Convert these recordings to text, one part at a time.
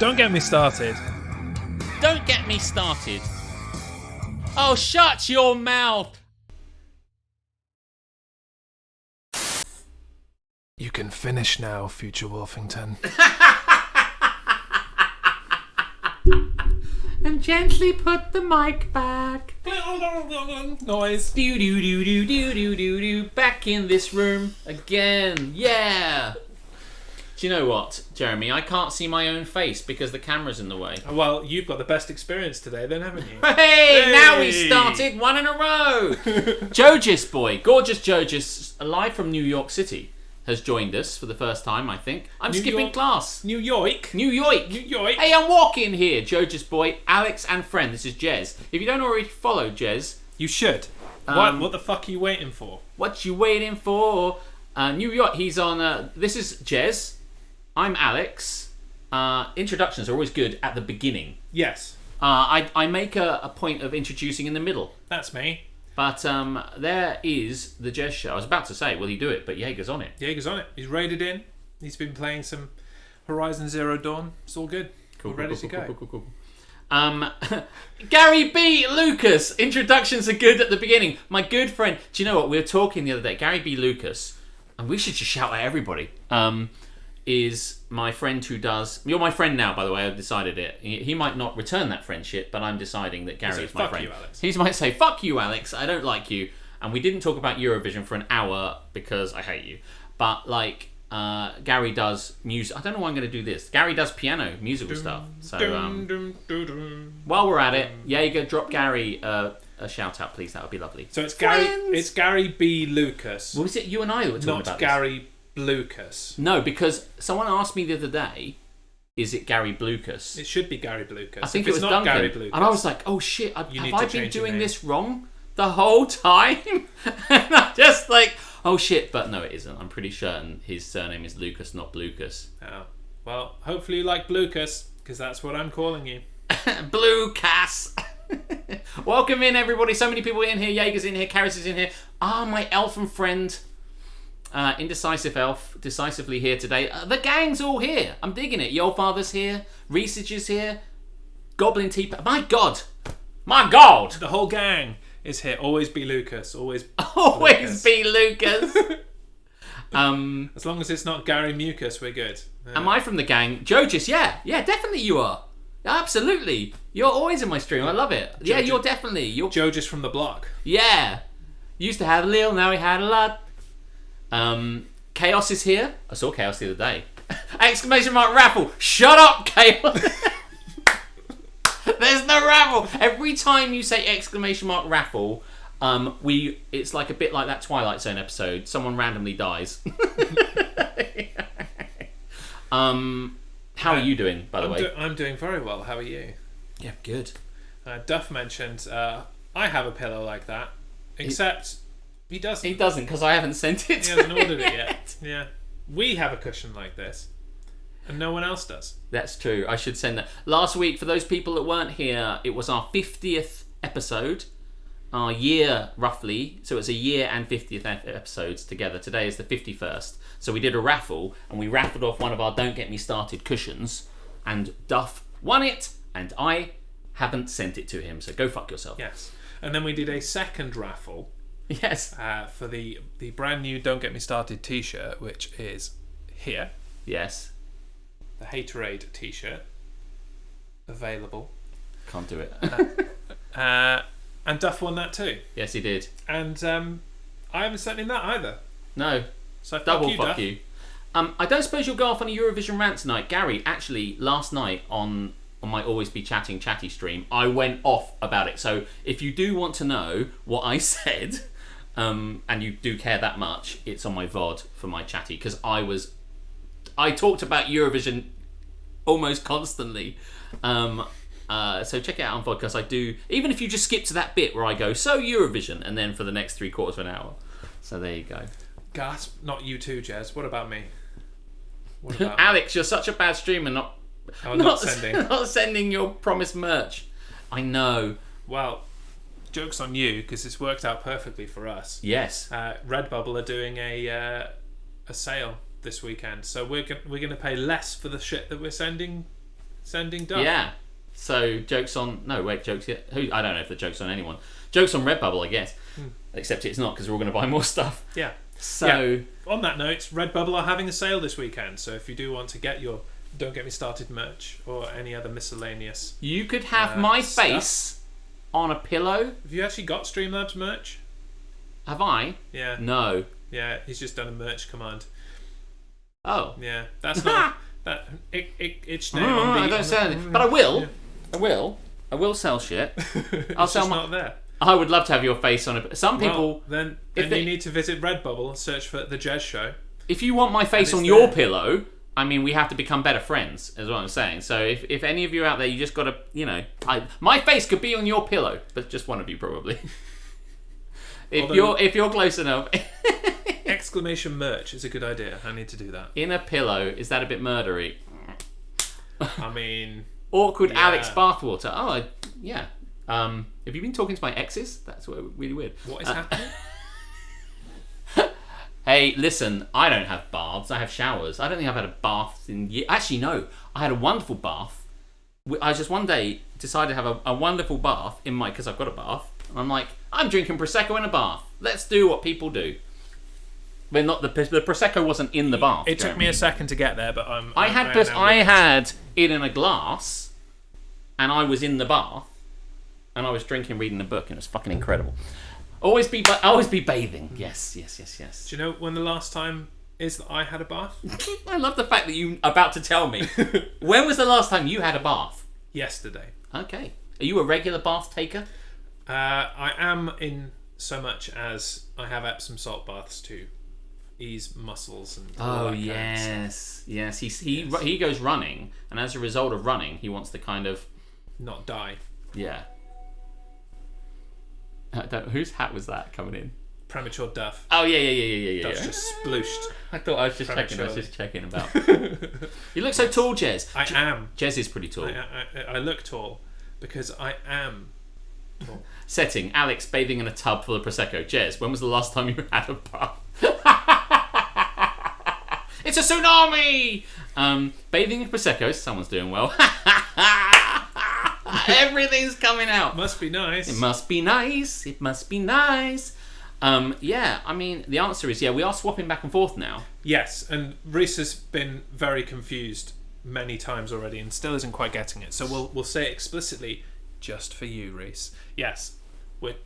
Don't get me started. Don't get me started. Oh, shut your mouth. You can finish now, future Wolfington. And gently put the mic back. Noise. Do do do do do do do do. Back in this room again. Yeah. Do you know what, Jeremy? I can't see my own face because the camera's in the way. Well, you've got the best experience today, then, haven't you? Hey! Now we started one in a row. Jogis boy, gorgeous Jogis, live from New York City, has joined us for the first time, I think. I'm skipping class. New York. New York. New York. Hey, I'm walking here. Jogis boy, Alex and friend. This is Jez. If you don't already follow Jez, You should. What the fuck are you waiting for? what you waiting for? New York. He's on. This is Jez. I'm Alex. Introductions are always good at the beginning. Yes. I make a point of introducing in the middle. That's me. But there is the Jez show. I was about to say, will he do it? But Jaeger's on it. Jaeger's on it. He's raided in. He's been playing some Horizon Zero Dawn. It's all good. Cool, We're ready to go. Cool. Gary B. Lucas. Introductions are good at the beginning. My good friend. Do you know what? We were talking the other day. Gary B. Lucas. And we should just shout at everybody. Is my friend who does... You're my friend now, by the way. I've decided it. He might not return that friendship, but I'm deciding that Gary is my friend. Fuck you, Alex. He might say, fuck you, Alex. I don't like you. And we didn't talk about Eurovision for an hour because I hate you. But, like, Gary does music... I don't know why I'm going to do this. Gary does piano, musical stuff. So, while we're at it, Jaeger, drop Gary a shout-out, please. That would be lovely. So it's Gary B. Lucas. Well, was it you and I that were talking about Not this? Gary Lucas. No, because someone asked me the other day, is it Gary Blucas? It should be Gary Blucas. I think if it was it's not Duncan. Gary Blucas. And I was like, oh shit, have need I to been change your doing name. this wrong the whole time? And I'm just like, oh shit, but no, it isn't. I'm pretty certain his surname is Lucas, not Blucas. Oh. Well, hopefully you like Blucas, because that's what I'm calling you. Blucas. Welcome in, everybody. So many people in here. Jaeger's in here. Karis is in here. My elfin friend. Indecisive elf, decisively here today. The gang's all here. I'm digging it. Your father's here. Research is here. Goblin Tea. My God. The whole gang is here. Always be Lucas. Always Be Lucas. As long as it's not Gary Mucus, we're good. Am I from the gang? Jogis, yeah, definitely you are. Absolutely. You're always in my stream. I love it. Yeah, you're definitely. Joe just from the block. Yeah. Used to have a little, now he had a lot. Chaos is here. I saw Chaos the other day. Exclamation mark raffle. Shut up, Chaos. There's no raffle. Every time you say exclamation mark raffle, it's like a bit like that Twilight Zone episode. Someone randomly dies. How are you doing, by the way? I'm doing very well. How are you? Yeah, good. Duff mentioned I have a pillow like that, except he doesn't. He doesn't, because I haven't sent it He to hasn't him ordered it yet. Yeah. We have a cushion like this, and no one else does. That's true. I should send that. Last week, for those people that weren't here, it was our 50th episode. Our year, roughly. So it's a year and 50th episodes together. Today is the 51st. So we did a raffle, and we raffled off one of our Don't Get Me Started cushions, and Duff won it, and I haven't sent it to him. So go fuck yourself. Yes. And then we did a second raffle. Yes. For the brand new Don't Get Me Started t-shirt, which is here. Yes. The Haterade t-shirt. Available. Can't do it. And Duff won that too. Yes, he did. And I haven't sent him that either. No. So Double fuck Duff. you. I don't suppose you'll go off on a Eurovision rant tonight. Gary, actually, last night on my Always Be Chatting chatty stream, I went off about it. So if you do want to know what I said, and you do care that much, it's on my VOD for my chatty, because I talked about Eurovision almost constantly. So check it out on VOD, because I do, even if you just skip to that bit where I go, so Eurovision, and then for the next 3/4 of an hour. So there you go. Gasp, not you too, Jez. What about me? What about Alex, you're such a bad streamer, not sending your promised merch. I know. Well, joke's on you, because it's worked out perfectly for us. Yes. Redbubble are doing a sale this weekend, so we're going to pay less for the shit that we're sending sending Duff. Yeah. So jokes on. No, wait, jokes yet? Who? I don't know if the joke's on anyone. Jokes on Redbubble, I guess. Except it's not because we're all going to buy more stuff. Yeah. So on that note, Redbubble are having a sale this weekend. So if you do want to get your Don't Get Me Started merch or any other miscellaneous, you could have my stuff. face on a pillow. Have you actually got Streamlabs merch? Have I? Yeah. No. Yeah, he's just done a merch command. Oh. Yeah, that's not that. It's name on the. I don't sell it, but I will. Yeah. I will sell shit. I'll sell not there. I would love to have your face on it. Some people. Well, then you need to visit Redbubble and search for the Jez Show. If you want my face on your pillow, I mean, we have to become better friends, is what I'm saying. So if any of you out there, you just got to, my face could be on your pillow, but just one of you probably. If you're close enough. Exclamation merch is a good idea. I need to do that. In a pillow, is that a bit murdery? I mean, awkward Alex bathwater. Oh, yeah. Have you been talking to my exes? That's really weird. What is happening? Hey, listen, I don't have baths. I have showers. I don't think I've had a bath in years. Actually, no. I had a wonderful bath. I just one day decided to have a wonderful bath because I've got a bath. And I'm like, I'm drinking Prosecco in a bath. Let's do what people do. But not the Prosecco wasn't in the bath. It took me a second to get there, but I had it in a glass, and I was in the bath, and I was reading a book, and it was fucking incredible. Always be bathing. Yes. Do you know when the last time is that I had a bath? I love the fact that you are about to tell me. When was the last time you had a bath? Yesterday. Okay. Are you a regular bath taker? I am, in so much as I have Epsom salt baths to ease muscles and all that kind of stuff. Yes. He goes running, and as a result of running, he wants to kind of not die. Yeah. Whose hat was that coming in? Premature Duff. Oh yeah. Duff's just splooshed. I thought I was just checking. I was just checking about. You look so tall, Jez. I am. Jez is pretty tall. I look tall because I am tall. Setting: Alex bathing in a tub full of Prosecco. Jez, when was the last time you had a bath? It's a tsunami! Bathing in Prosecco. Someone's doing well. Everything's coming out. Must be nice. It must be nice. It must be nice. Yeah, I mean, the answer is we are swapping back and forth now. Yes, and Reese has been very confused many times already and still isn't quite getting it. So we'll say it explicitly just for you, Reese. Yes, we're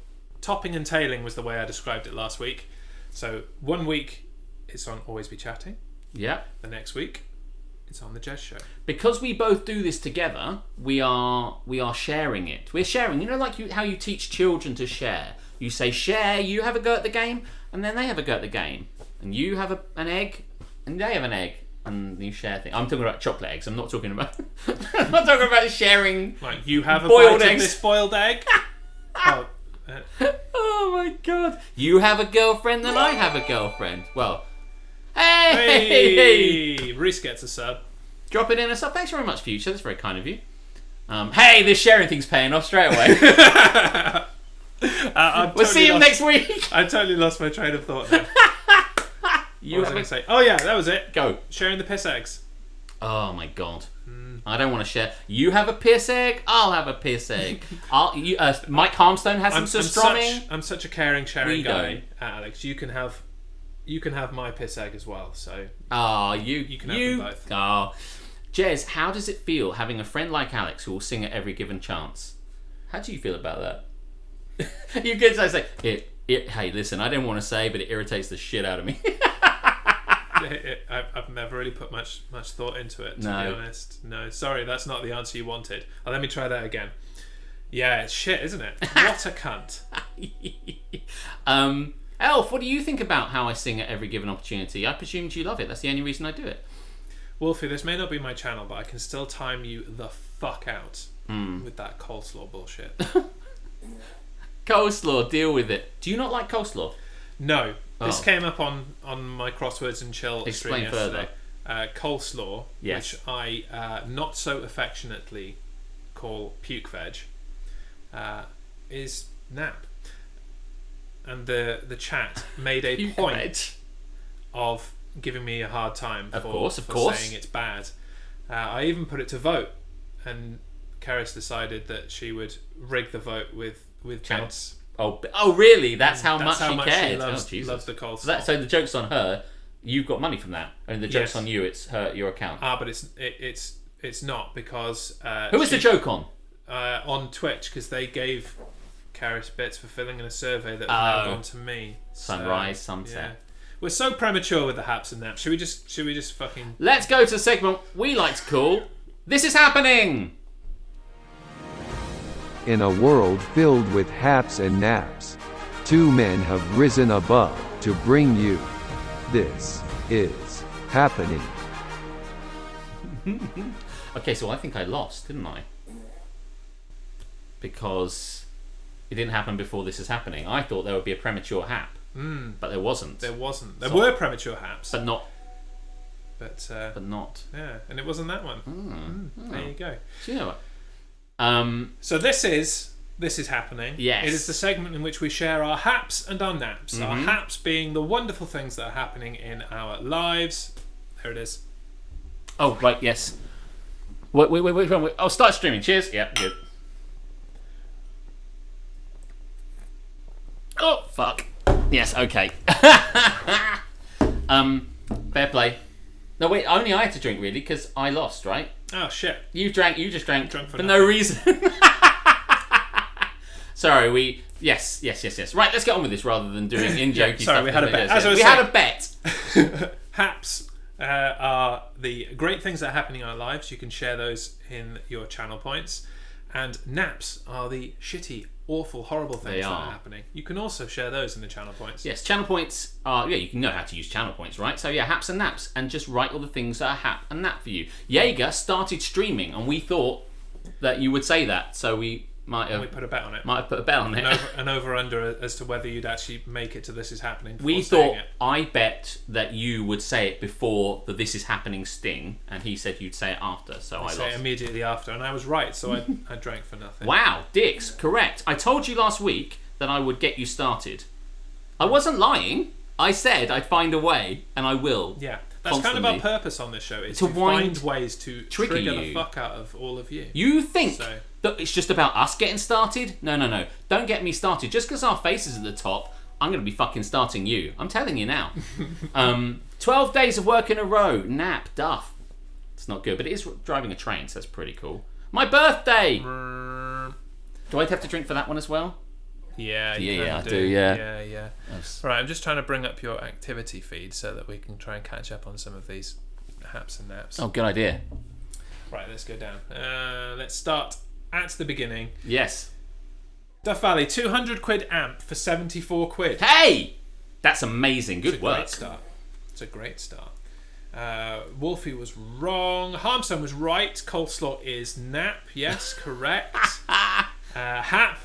topping and tailing was the way I described it last week. So 1 week it's on Always Be Chatting. Yeah. The next week it's on the Jez Show. Because we both do this together, we are sharing it. We're sharing. You know, like how you teach children to share. You say share. You have a go at the game, and then they have a go at the game. And you have an egg, and they have an egg, and you share things. I'm talking about chocolate eggs. I'm not talking about. I'm not talking about sharing. Like you have a boiled bite eggs. of this boiled egg. Oh my god! You have a girlfriend, and I have a girlfriend. Well. Hey! Reese gets a sub. Drop it in a sub. Thanks very much, Future. That's very kind of you. Hey, this sharing thing's paying off straight away. We'll see you next week. I totally lost my train of thought now. What was I going to say? Oh yeah, that was it. Go. Sharing the piss eggs. Oh my god. I don't want to share. You have a piss egg. I'll have a piss egg. Mike Harmstone has some surströmming. I'm such a caring, sharing guy, Alex. You can have my piss egg as well. So you can have them both. Oh, Jez, how does it feel having a friend like Alex who will sing at every given chance? How do you feel about that? You could say hey, listen, I didn't want to say, but it irritates the shit out of me. I've never really put much thought into it, to be honest. No, sorry, that's not the answer you wanted. Let me try that again. Yeah, it's shit, isn't it? What a cunt. Elf, what do you think about how I sing at every given opportunity? I presumed you love it. That's the only reason I do it. Wolfie, this may not be my channel, but I can still time you the fuck out with that coleslaw bullshit. Coleslaw, deal with it. Do you not like coleslaw? No. This came up on my Crosswords and Chill Explain stream further. Coleslaw, yes. Which I not so affectionately call puke veg, is nap. And the chat made a point of giving me a hard time for saying it's bad. I even put it to vote Karis decided that she would rig the vote with bits. Oh, really? That's how much she cared. She loves the coleslaw. So the joke's on her. You've got money from that, and the joke's on you. It's your account. But it's not, because who was the joke on? On Twitch, because they gave Karis bits for filling in a survey that has now gone to me. Sunrise, sunset. Yeah. We're so premature with the haps and naps. Should we just fucking... Let's go to the segment we like to call This Is Happening! In a world filled with haps and naps, two men have risen above to bring you This Is Happening. Okay, so I think I lost, didn't I? Because it didn't happen before This Is Happening. I thought there would be a premature hap. But there wasn't. There were premature haps. But not. But not. Yeah, and it wasn't that one. There you go. Do you know what? So this is happening. Yes. It is the segment in which we share our haps and our naps. Our haps being the wonderful things that are happening in our lives. There it is. Oh, right, yes. Wait. I'll start streaming. Cheers. Yeah, good. Oh, fuck. Yes, okay. Fair play. No, wait, only I had to drink, really, because I lost, right? Oh, shit. You just drank for nothing. no reason. Sorry, Yes. Right, let's get on with this rather than doing in-jokey stuff. Sorry, we had a bet. We had a bet. Haps are the great things that are happening in our lives. You can share those in your channel points. And naps are the shitty, awful, horrible things that are happening. You can also share those in the channel points. Yes, channel points are... Yeah, you can know how to use channel points, right? So yeah, haps and naps. And just write all the things that are hap and nap for you. Jaeger started streaming, and we thought that you would say that. So we might have... We put a bet on it. Might have put a bet on it. An over-under as to whether you'd actually make it to This Is Happening. We thought... I bet that you would say it before the This Is Happening sting, and he said you'd say it after, so I lost. Say it immediately after, and I was right, so I drank for nothing. Wow, dicks, correct. I told you last week that I would get you started. I wasn't lying. I said I'd find a way, and I will. Yeah. That's kind of our purpose on this show, is to find ways to trigger the fuck out of all of you. You think that it's just about us getting started? No. Don't get me started. Just because our face is at the top, I'm going to be fucking starting you. I'm telling you now. 12 days of work in a row. Nap. Duff. It's not good, but it is driving a train, so that's pretty cool. My birthday! Do I have to drink for that one as well? Yeah, I do. Yeah. Right, I'm just trying to bring up your activity feed so that we can try and catch up on some of these haps and naps. Oh, good idea. Right, let's go down. Let's start at the beginning. Yes. Duff Valley, 200 quid amp for 74 quid. Hey! That's amazing. Good work. It's a great start. Wolfie was wrong. Harmstone was right. Coleslaw is nap. Yes, correct. Hap.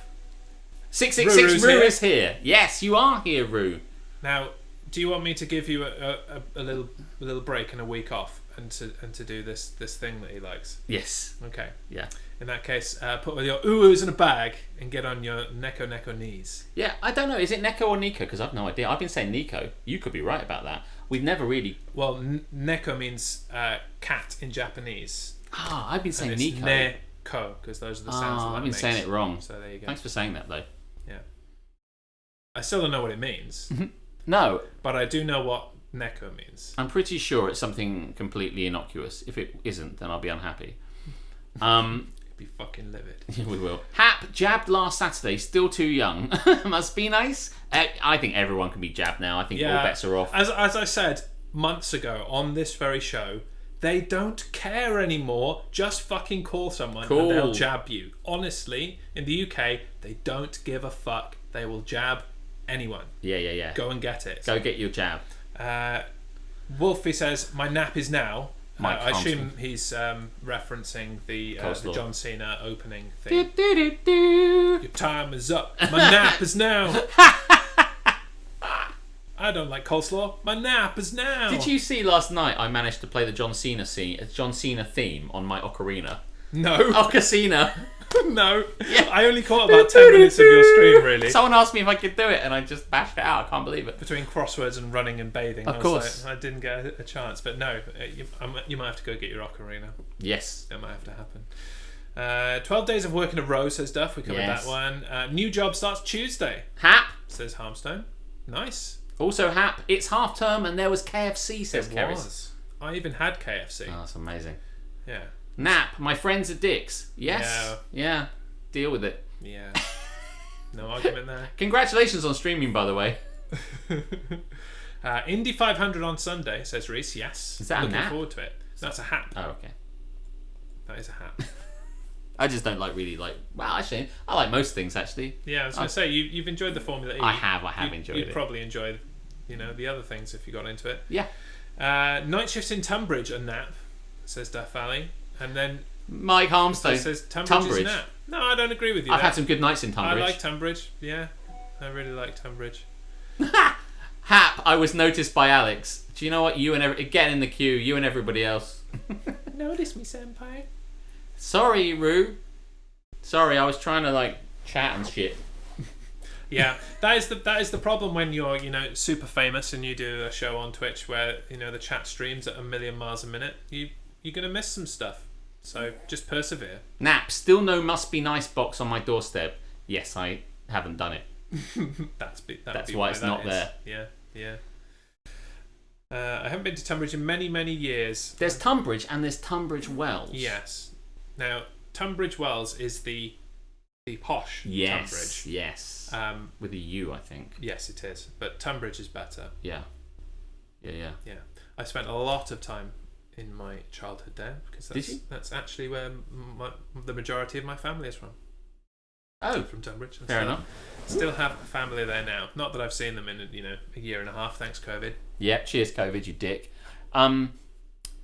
666 Rue is here. Yes, you are here, Rue. Now, do you want me to give you a little break and a week off and to do this thing that he likes? Yes. Okay. Yeah. In that case, put all your oohs in a bag and get on your neko knees. Yeah, I don't know. Is it Neko or Nico? Because I've no idea. I've been saying Nico. You could be right about that. We've never really... Well, neko means cat in Japanese. I've been saying Nico. Neko, because those are the sounds that I've been saying it wrong. So there you go. Thanks for saying that, though. Yeah. I still don't know what it means. No. But I do know what neko means. I'm pretty sure it's something completely innocuous. If it isn't, then I'll be unhappy. Be fucking livid. We will. Hap jabbed last Saturday, still too young. Must be nice. I think everyone can be jabbed now. I think all bets are off. As I said months ago on this very show, they don't care anymore. Just fucking call someone and they'll jab you. Honestly, in the UK, they don't give a fuck. They will jab anyone. Yeah. Go and get it. Go get your jab. Wolfie says, my nap is now. I assume he's referencing the John Cena opening thing. Your time is up. My nap is now. I don't like coleslaw. My nap is now. Did you see last night I managed to play the John Cena theme on my ocarina? No. Oh, Casino. No. Yeah. I only caught about 10 minutes of your stream, really. Someone asked me if I could do it, and I just bashed it out. I can't believe it. Between crosswords and running and bathing. Of course. I didn't get a chance. But no, you might have to go get your ocarina. Yes. That might have to happen. 12 days of work in a row, says Duff. We covered that one. New job starts Tuesday, Hap. says Harmstone. Nice. Also, Hap. It's half term, and there was KFC, says Kerry. I even had KFC. Oh, that's amazing. Yeah. Nap. My friends are dicks. Yes. Yeah. Deal with it. Yeah. No argument there. Congratulations on streaming, by the way. Indy 500 on Sunday, says Reese. Yes. Is that Looking a nap? forward to it. That's a Hap. Oh, okay. That is a Hap. I just don't really like. Well, actually, I like most things actually. Yeah, I was going to say you've enjoyed the Formula E. I have enjoyed it. You'd probably enjoy, the other things if you got into it. Yeah. Night shifts in Tunbridge a nap, says Daft Valley, and then Mike Harmstone says Tunbridge is a nap. No, I don't agree with you. I've had some good nights in Tunbridge. I like Tunbridge. Yeah, I really like Tunbridge. Hap, I was noticed by Alex. Do you know what? Get in the queue. You and everybody else. Notice me, senpai. Sorry, Rue. Sorry, I was trying to chat and shit. Yeah, that is the problem when you're super famous and you do a show on Twitch where the chat streams at 1,000,000 miles a minute. You're gonna miss some stuff, so just persevere. Nap, still no must be nice box on my doorstep. Yes, I haven't done it. That's why it's not there. Yeah. I haven't been to Tunbridge in many, many years. There's Tunbridge and there's Tunbridge Wells. Yes. Now Tunbridge Wells is the posh Tunbridge. Yes. With a U, I think. Yes, it is. But Tunbridge is better. Yeah. I spent a lot of time in my childhood there because that's actually where the majority of my family is from. Oh, from Tunbridge. Fair enough. Still have family there now. Not that I've seen them in a year and a half. Thanks, COVID. Yeah. Cheers, COVID, you dick.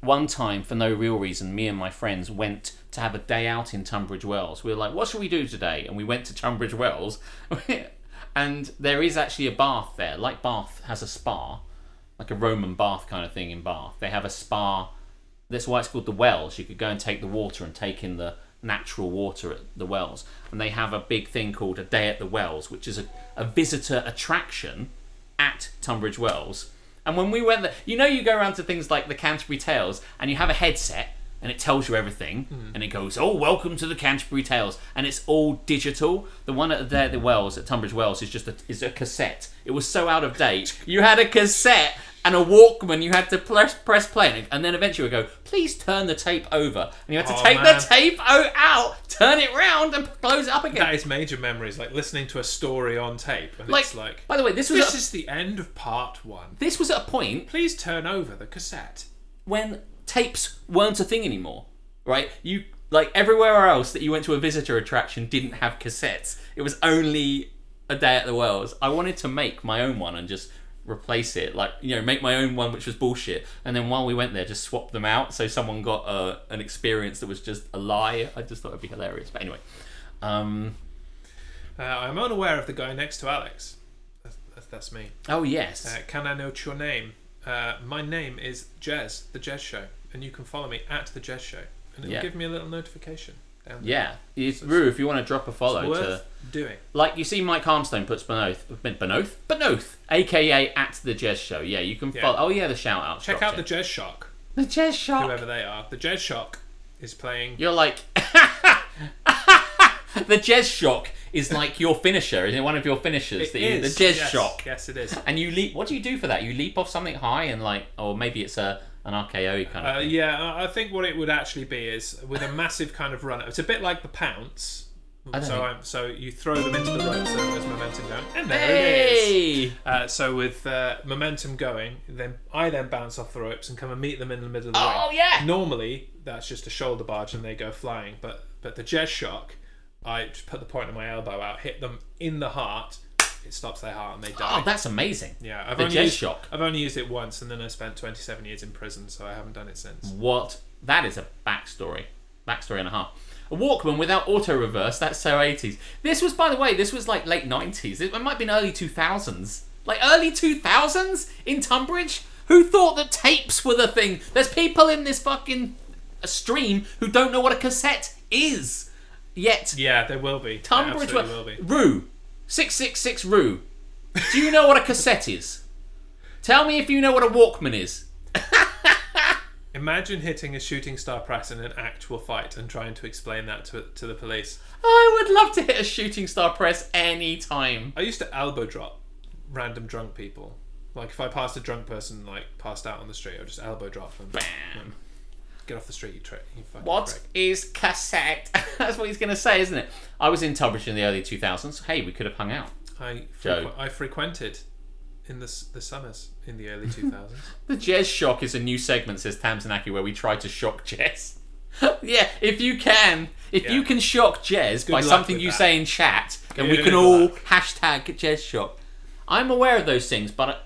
One time, for no real reason, me and my friends went to have a day out in Tunbridge Wells. We were like, what should we do today? And we went to Tunbridge Wells. And there is actually a bath there. Like Bath has a spa, like a Roman bath kind of thing in Bath. They have a spa. That's why it's called the Wells. You could go and take the water and take in the natural water at the Wells. And they have a big thing called a Day at the Wells, which is a visitor attraction at Tunbridge Wells. And when we went there, you go around to things like the Canterbury Tales and you have a headset and it tells you everything and it goes, oh, welcome to the Canterbury Tales, and it's all digital. The one at the Wells, at Tunbridge Wells, is a cassette. It was so out of date. You had a cassette and a Walkman. You had to press play, and then eventually it would go, please turn the tape over, and you had to take the tape out, turn it round, and close it up again. That is major memories, like listening to a story on tape, and it's like, by the way, this is the end of part 1. This was at a point. Please turn over the cassette. When tapes weren't a thing anymore, right? You everywhere else that you went to a visitor attraction didn't have cassettes. It was only a Day at the Wells. I wanted to make my own one and just replace it, make my own one, which was bullshit, and then while we went there just swap them out so someone got an experience that was just a lie. I just thought it'd be hilarious. But anyway, I'm unaware of the guy next to Alex. That's me. Oh yes. Can I note your name? My name is Jez, the Jez Show, and you can follow me at the Jez Show, and it'll give me a little notification down there. Yeah, it's Rue, if you want to drop a follow, it's worth doing. You see, Mike Harmstone puts Benoth, aka at the Jez Show. Yeah, you can follow. Oh yeah, the shout out. Check out the Jez Shock. The Jez Shock. Whoever they are, the Jez Shock is playing. You're like, the Jez Shock is like your finisher. Is it one of your finishers? The Jez Shock. Yes, it is. And you leap. What do you do for that? You leap off something high and or maybe it's an RKO kind of thing. Yeah, I think what it would actually be is with a massive kind of run. It's a bit like the pounce. So you throw them into the ropes, so there's momentum going, and there it is. So with momentum going, then I bounce off the ropes and come and meet them in the middle of the ring. Oh yeah. Normally that's just a shoulder barge and they go flying, but the Jez Shock, I just put the point of my elbow out, hit them in the heart. It stops their heart and they die. Oh, that's amazing. Yeah, I've only used it once, and then I spent 27 years in prison, so I haven't done it since. What? That is a backstory and a half. A Walkman without auto reverse. That's so 80s. This was, by the way, like late 90s. It might have been early 2000s. Like early 2000s in Tunbridge. Who thought that tapes were the thing? There's people in this fucking stream who don't know what a cassette is. Yet, Yeah, there will be. Tunbridge There absolutely will be. Roo, 666 Roo. Do you know what a cassette is? Tell me if you know what a Walkman is. Imagine hitting a shooting star press in an actual fight and trying to explain that to the police. I would love to hit a shooting star press any time. I used to elbow drop random drunk people. Like if I passed a drunk person like passed out on the street, I'd just elbow drop them. Bam. Get off the street, you trick. You fucking What prick. is cassette? That's what he's going to say, isn't it? I was in Tunbridge in the early 2000s. Hey, we could have hung out. I frequented in the summers in the early 2000s. The Jez Shock is a new segment, says Tamsinaki, where we try to shock Jez. Yeah, if you can shock Jez by luck something with you that. say in chat, then we Good can all luck. hashtag Jez Shock. I'm aware of those things, but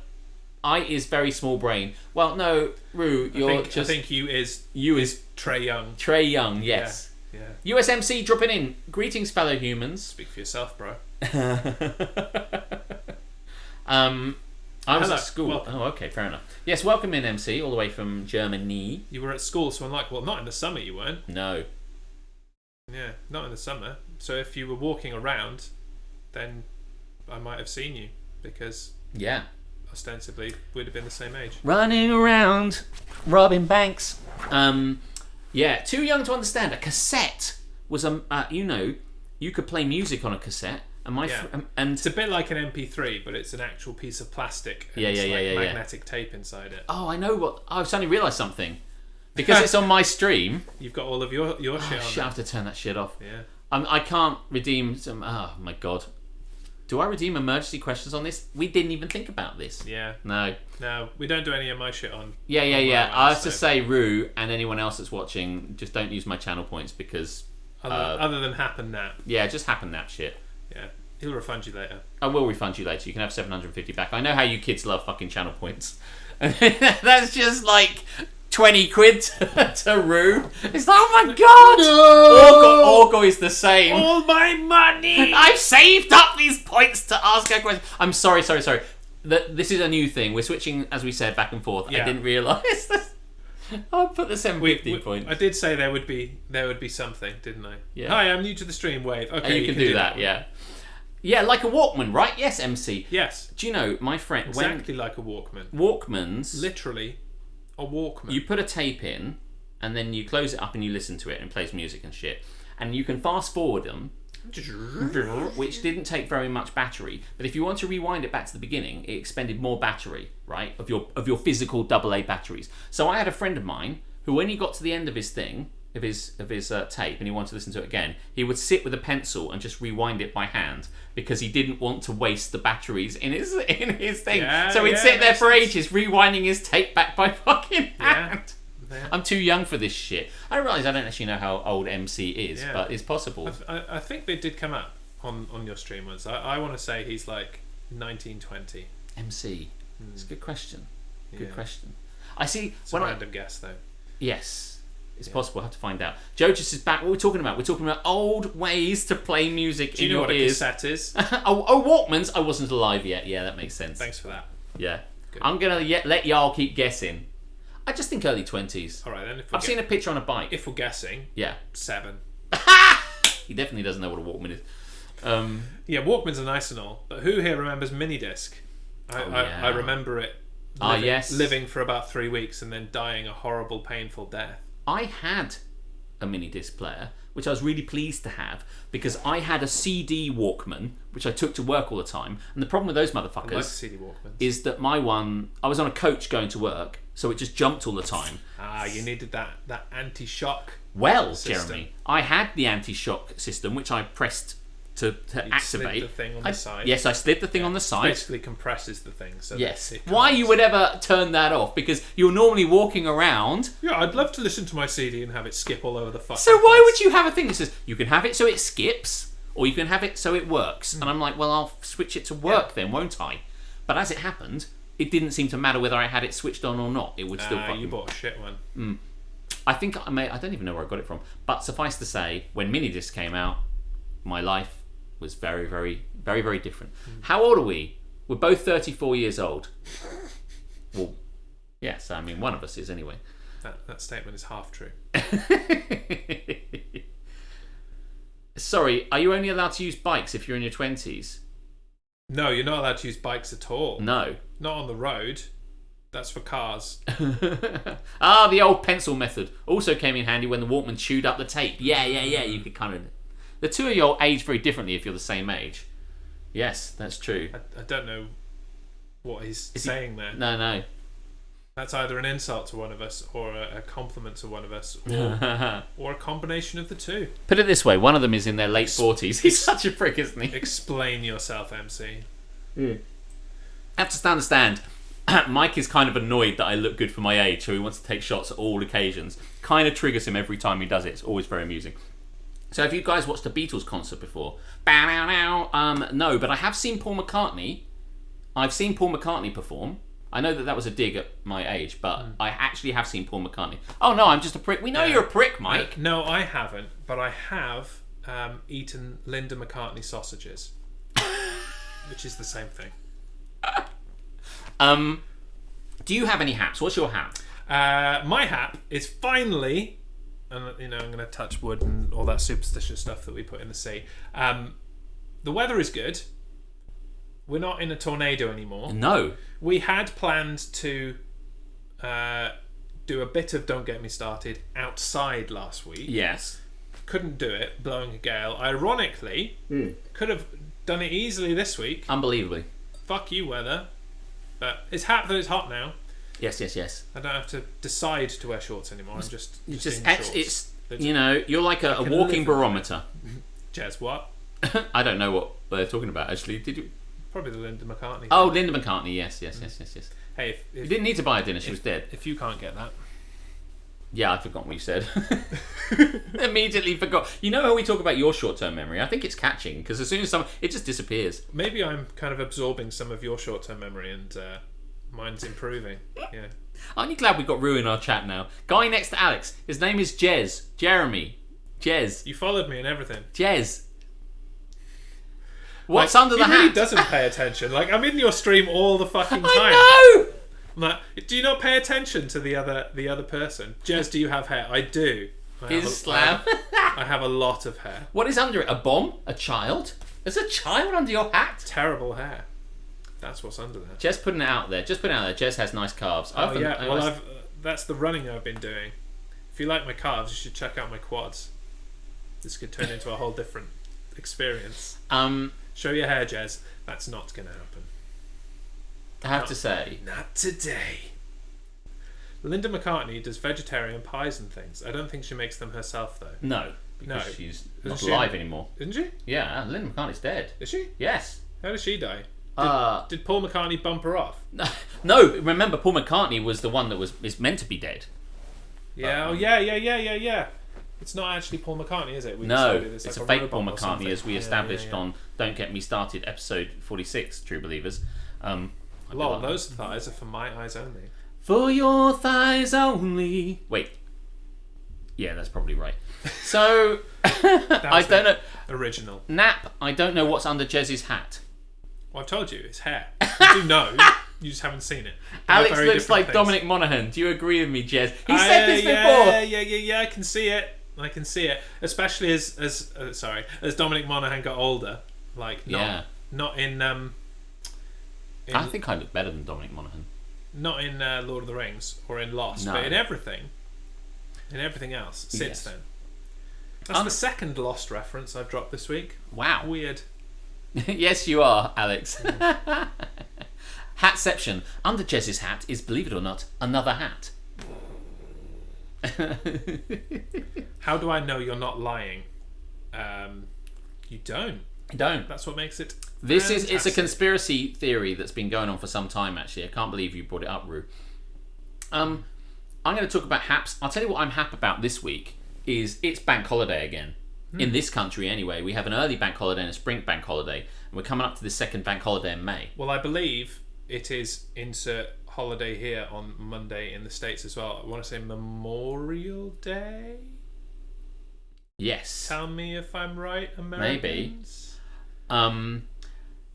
I is very small brain. Well, no, Roo, I think you is Trey Young. Trey Young, yes. Yeah. USMC dropping in. Greetings, fellow humans. Speak for yourself, bro. I was Hello, at school. welcome. Oh, okay, fair enough. Yes, welcome in, MC, all the way from Germany. You were at school, so I'm like, well, not in the summer you weren't. No. Yeah, not in the summer. So if you were walking around, then I might have seen you because Yeah. ostensibly we'd have been the same age. Running around, robbing banks. Yeah, too young to understand. A cassette was you could play music on a cassette, and It's a bit like an MP3, but it's an actual piece of plastic. And it's magnetic tape inside it. Oh, I know what. I've suddenly realised something. Because it's on my stream. You've got all of your shit on. Shit, I have to turn that shit off. Yeah. I can't redeem some. Oh my god. Do I redeem emergency questions on this? We didn't even think about this. Yeah. No. No, we don't do any of my shit on. Yeah. on I have to say, Roo, and anyone else that's watching, just don't use my channel points because. Other than happen nap. Yeah, just happen that shit. Yeah. He'll refund you later. I will refund you later. You can have 750 back. I know how you kids love fucking channel points. That's just like 20 quid to Roo. It's like, oh my god! Orgo is the same. All my money! I've saved up these points to ask a question. I'm sorry. This is a new thing. We're switching, as we said, back and forth. Yeah. I didn't realise this. I'll put the 750 points. I did say there would be something, didn't I? Yeah. Hi, I'm new to the stream. Wave. Okay, you can do that. Yeah. Yeah, like a Walkman, right? Yes, MC. Yes. Do you know, my friend... Exactly like a Walkman. Walkmans... Literally a Walkman. You put a tape in, and then you close it up and you listen to it, and it plays music and shit. And you can fast forward them, which didn't take very much battery. But if you want to rewind it back to the beginning, it expended more battery, right? Of your physical AA batteries. So I had a friend of mine who, when he got to the end of his thing, of his tape, and he wanted to listen to it again, he would sit with a pencil and just rewind it by hand because he didn't want to waste the batteries in his thing. Yeah, so he'd sit there for ages rewinding his tape back by fucking hand. Yeah. I'm too young for this shit. I realise I don't actually know how old MC is, but it's possible. I think they did come up on your stream once. I want to say he's like 1920. MC. It's a good question. Good question. I see. It's a random guess though. Yes. It's possible. I have to find out. Joe just is back. What are we talking about? We're talking about old ways to play music Do you in know your what ears. a cassette is? Walkmans. I wasn't alive yet. Yeah, that makes sense. Thanks for that. Yeah. Good. I'm going to let y'all keep guessing. I just think early 20s. All right, then. I've seen a picture on a bike. If we're guessing, Yeah. 7. He definitely doesn't know what a Walkman is. Yeah, Walkmans are nice and all, but who here remembers minidisc? I remember it. Living for about 3 weeks and then dying a horrible, painful death. I had a mini disc player, which I was really pleased to have because I had a CD Walkman, which I took to work all the time. And the problem with those motherfuckers I like CD Walkmans. is that my one, I was on a coach going to work, so it just jumped all the time. You needed that anti-shock. Well, system. Jeremy, I had the anti-shock system, which I pressed to activate. Slid the thing on the side. Yes, I slid the thing on the side. Basically compresses the thing. So Yes. that it Why can't- you would ever turn that off? Because you're normally walking around. Yeah, I'd love to listen to my CD and have it skip all over the fucking So why place. would you have a thing that says you can have it so it skips, or you can have it so it works? And I'm like, well, I'll switch it to work then, won't I? But as it happened, it didn't seem to matter whether I had it switched on or not. It would still fucking... You bought a shit one. I think I don't even know where I got it from. But suffice to say, when minidisc came out, my life was very, very, very, very different. How old are we? We're both 34 years old. Well, yes, I mean, one of us is anyway. That statement is half true. Sorry, are you only allowed to use bikes if you're in your 20s? No, you're not allowed to use bikes at all. No. Not on the road. That's for cars. The old pencil method also came in handy when the Walkman chewed up the tape. Yeah. You could kind of... The two of you all age very differently if you're the same age. Yes, that's true. I don't know what he's saying there. No. That's either an insult to one of us or a compliment to one of us or a combination of the two. Put it this way, one of them is in their late 40s. He's such a prick, isn't he? Explain yourself, MC. I have to understand, Mike is kind of annoyed that I look good for my age, so he wants to take shots at all occasions. Kind of triggers him every time he does it. It's always very amusing. So have you guys watched a Beatles concert before? No, but I have seen Paul McCartney. I've seen Paul McCartney perform. I know that was a dig at my age, but I actually have seen Paul McCartney. Oh no, I'm just a prick. We know you're a prick, Mike. No, I haven't, but I have eaten Linda McCartney sausages, which is the same thing. Do you have any haps? What's your hap? My hap is finally, and I'm going to touch wood and all that superstitious stuff that we put in the sea. The weather is good. We're not in a tornado anymore. No. We had planned to do a bit of Don't Get Me Started outside last week. Yes. Couldn't do it, blowing a gale. Ironically, could have done it easily this week. Unbelievably. Fuck you, weather. But it's hot now. Yes. I don't have to decide to wear shorts anymore. I'm just in shorts. It's you're like a walking barometer. Jez, what? I don't know what they're talking about, actually. Did you... Probably the Linda McCartney. Oh, Linda McCartney, yes. Hey, if you didn't need to buy her dinner, she was dead. If you can't get that. Yeah, I'd forgotten what you said. Immediately forgot. You know how we talk about your short-term memory? I think it's catching, because as soon as it just disappears. Maybe I'm kind of absorbing some of your short-term memory and mine's improving. Yeah. Aren't you glad we got Rue in our chat now? Guy next to Alex, his name is Jez. Jeremy. Jez. You followed me and everything. Jez. What's under the hat? He really doesn't pay attention. Like, I'm in your stream all the fucking time. I know! I'm like, do you not pay attention to the other person? Jez, do you have hair? I do. I have a lot of hair. What is under it? A bomb? A child? There's a child under your hat? Terrible hair. That's what's under there. Jez putting it out there. Just putting it out there. Jez has nice calves. That's the running I've been doing. If you like my calves, you should check out my quads. This could turn into a whole different experience. Show your hair, Jez. That's not going to happen. I have to say. Not today. Linda McCartney does vegetarian pies and things. I don't think she makes them herself, though. No. Because she's not Isn't alive anymore. Isn't she? Yeah, Linda McCartney's dead. Is she? Yes. How did she die? Did Paul McCartney bump her off? No, remember Paul McCartney was the one that is meant to be dead. Yeah, yeah. It's not actually Paul McCartney, is it? It's a fake Paul McCartney, as we established on Don't Get Me Started, episode 46, True Believers. Lol, those thighs are for my eyes only. For your thighs only. Wait. Yeah, that's probably right. So, I don't know. Original. Nap, I don't know what's under Jez's hat. Well, I've told you, it's hair. You do know, you just haven't seen it. Alex looks like things. Dominic Monaghan. Do you agree with me, Jez? He said this before. Yeah, I can see it. Especially as Dominic Monaghan got older. Like, not in I think I look better than Dominic Monaghan. Not in Lord of the Rings or in Lost, but in everything else since then. That's the second Lost reference I've dropped this week. Wow. Weird. Yes, you are, Alex. Hatception. Under Jez's hat is, believe it or not, another hat. How do I know you're not lying? You don't. That's what makes it. It's a conspiracy theory that's been going on for some time. Actually, I can't believe you brought it up, Rue. I'm going to talk about haps. I'll tell you what I'm happy about this week is it's bank holiday again. In this country, anyway. We have an early bank holiday and a spring bank holiday, and we're coming up to the second bank holiday in May. Well, I believe it is insert holiday here on Monday in the States as well. I want to say Memorial Day. Yes. Tell me if I'm right, Americans. Maybe.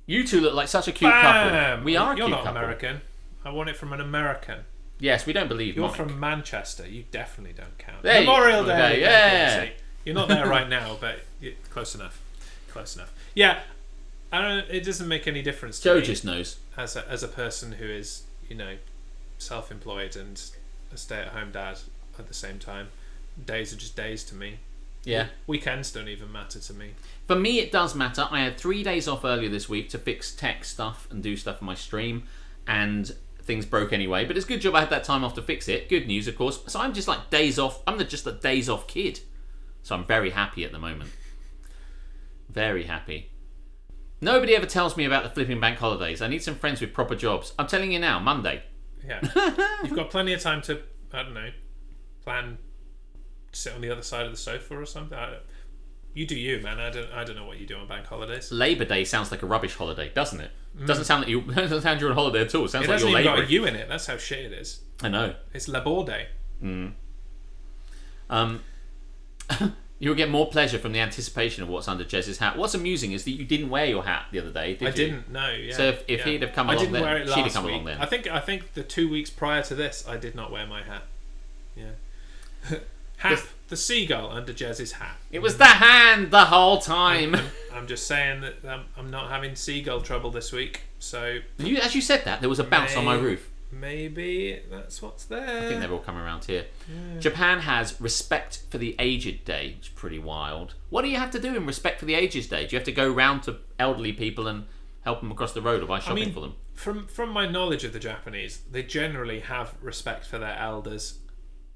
You two look like such a cute couple. We are a cute couple. You're not American. I want it from an American. Yes, we don't believe You're Mike. from Manchester. You definitely don't count. There Memorial Day. Yeah. You're not there right now, but Close enough. Yeah, I don't. It doesn't make any difference to Joe me just knows. as a person who is, self-employed and a stay-at-home dad at the same time. Days are just days to me. Yeah. Weekends don't even matter to me. For me, it does matter. I had 3 days off earlier this week to fix tech stuff and do stuff on my stream, and things broke anyway. But it's a good job I had that time off to fix it. Good news, of course. So I'm just like days off. I'm just a days off kid. So I'm very happy at the moment. Very happy. Nobody ever tells me about the flipping bank holidays. I need some friends with proper jobs. I'm telling you now, Monday. Yeah. You've got plenty of time to, I don't know, plan, sit on the other side of the sofa or something. You do you, man. I don't know what you do on bank holidays. Labor Day sounds like a rubbish holiday, doesn't it? Doesn't sound like doesn't sound you're on holiday at all. It sounds like you're labouring. It hasn't even got a labouring. U in it. That's how shit it is. I know. It's Labor Day. You'll get more pleasure from the anticipation of what's under Jez's hat. What's amusing is that you didn't wear your hat the other day, did you? I didn't. No. Yeah. So if he'd have come along then, she'd have come along then. I think the 2 weeks prior to this, I did not wear my hat. Yeah. The seagull under Jez's hat. It was the hand the whole time. I'm just saying that I'm not having seagull trouble this week. So As you said that, there was a bounce on my roof. Maybe that's what's there. I think they've all come around here. Yeah. Japan has Respect for the Aged Day, which is pretty wild. What do you have to do in Respect for the Aged Day? Do you have to go round to elderly people and help them across the road or buy shopping for them? From my knowledge of the Japanese, they generally have respect for their elders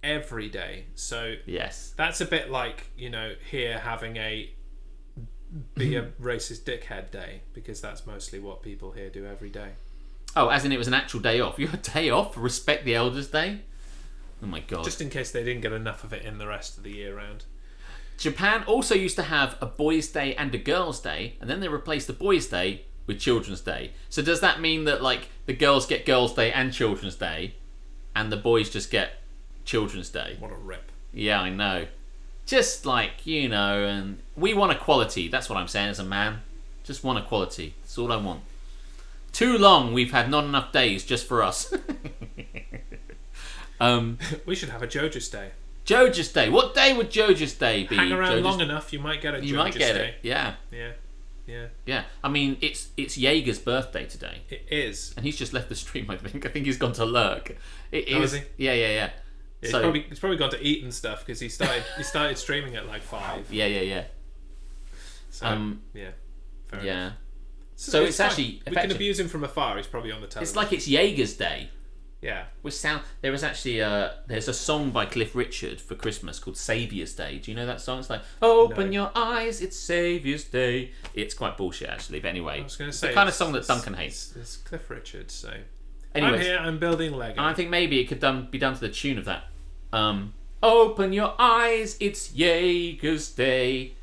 every day. So yes, that's a bit like, here having be a racist dickhead day, because that's mostly what people here do every day. Oh, as in it was an actual day off. You had a day off for Respect the Elders Day? Oh my god. Just in case they didn't get enough of it in the rest of the year round. Japan also used to have a Boys' Day and a Girls' Day, and then they replaced the Boys' Day with Children's Day. So does that mean that like the girls get Girls' Day and Children's Day, and the boys just get Children's Day? What a rip. Yeah, I know. Just like, and we want equality. That's what I'm saying as a man. Just want equality. That's all I want. Too long we've had not enough days just for us. We should have a Jojo's Day. Jojo's Day. What day would Jojo's Day be? Hang around long enough, you might get a Jojo's Day. You might get it, yeah. Yeah. I mean, it's Jaeger's birthday today. It is. And he's just left the stream, I think. I think he's gone to lurk. It is. Is he? Yeah. He's probably gone to eat and stuff, because he started streaming at like 5. Yeah. So, fair enough. So it's fine. actually we can abuse him from afar. He's probably on the television. It's like it's Jaeger's Day. Yeah. There was actually there's a song by Cliff Richard for Christmas called Saviour's Day. Do you know that song? It's like open your eyes, it's Saviour's Day. It's quite bullshit actually, but anyway. I was going to it's say the kind of song that Duncan hates. It's Cliff Richard, so. Anyways, I'm here. I'm building Lego. And I think maybe it could be done to the tune of that. Open your eyes, it's Jaeger's Day.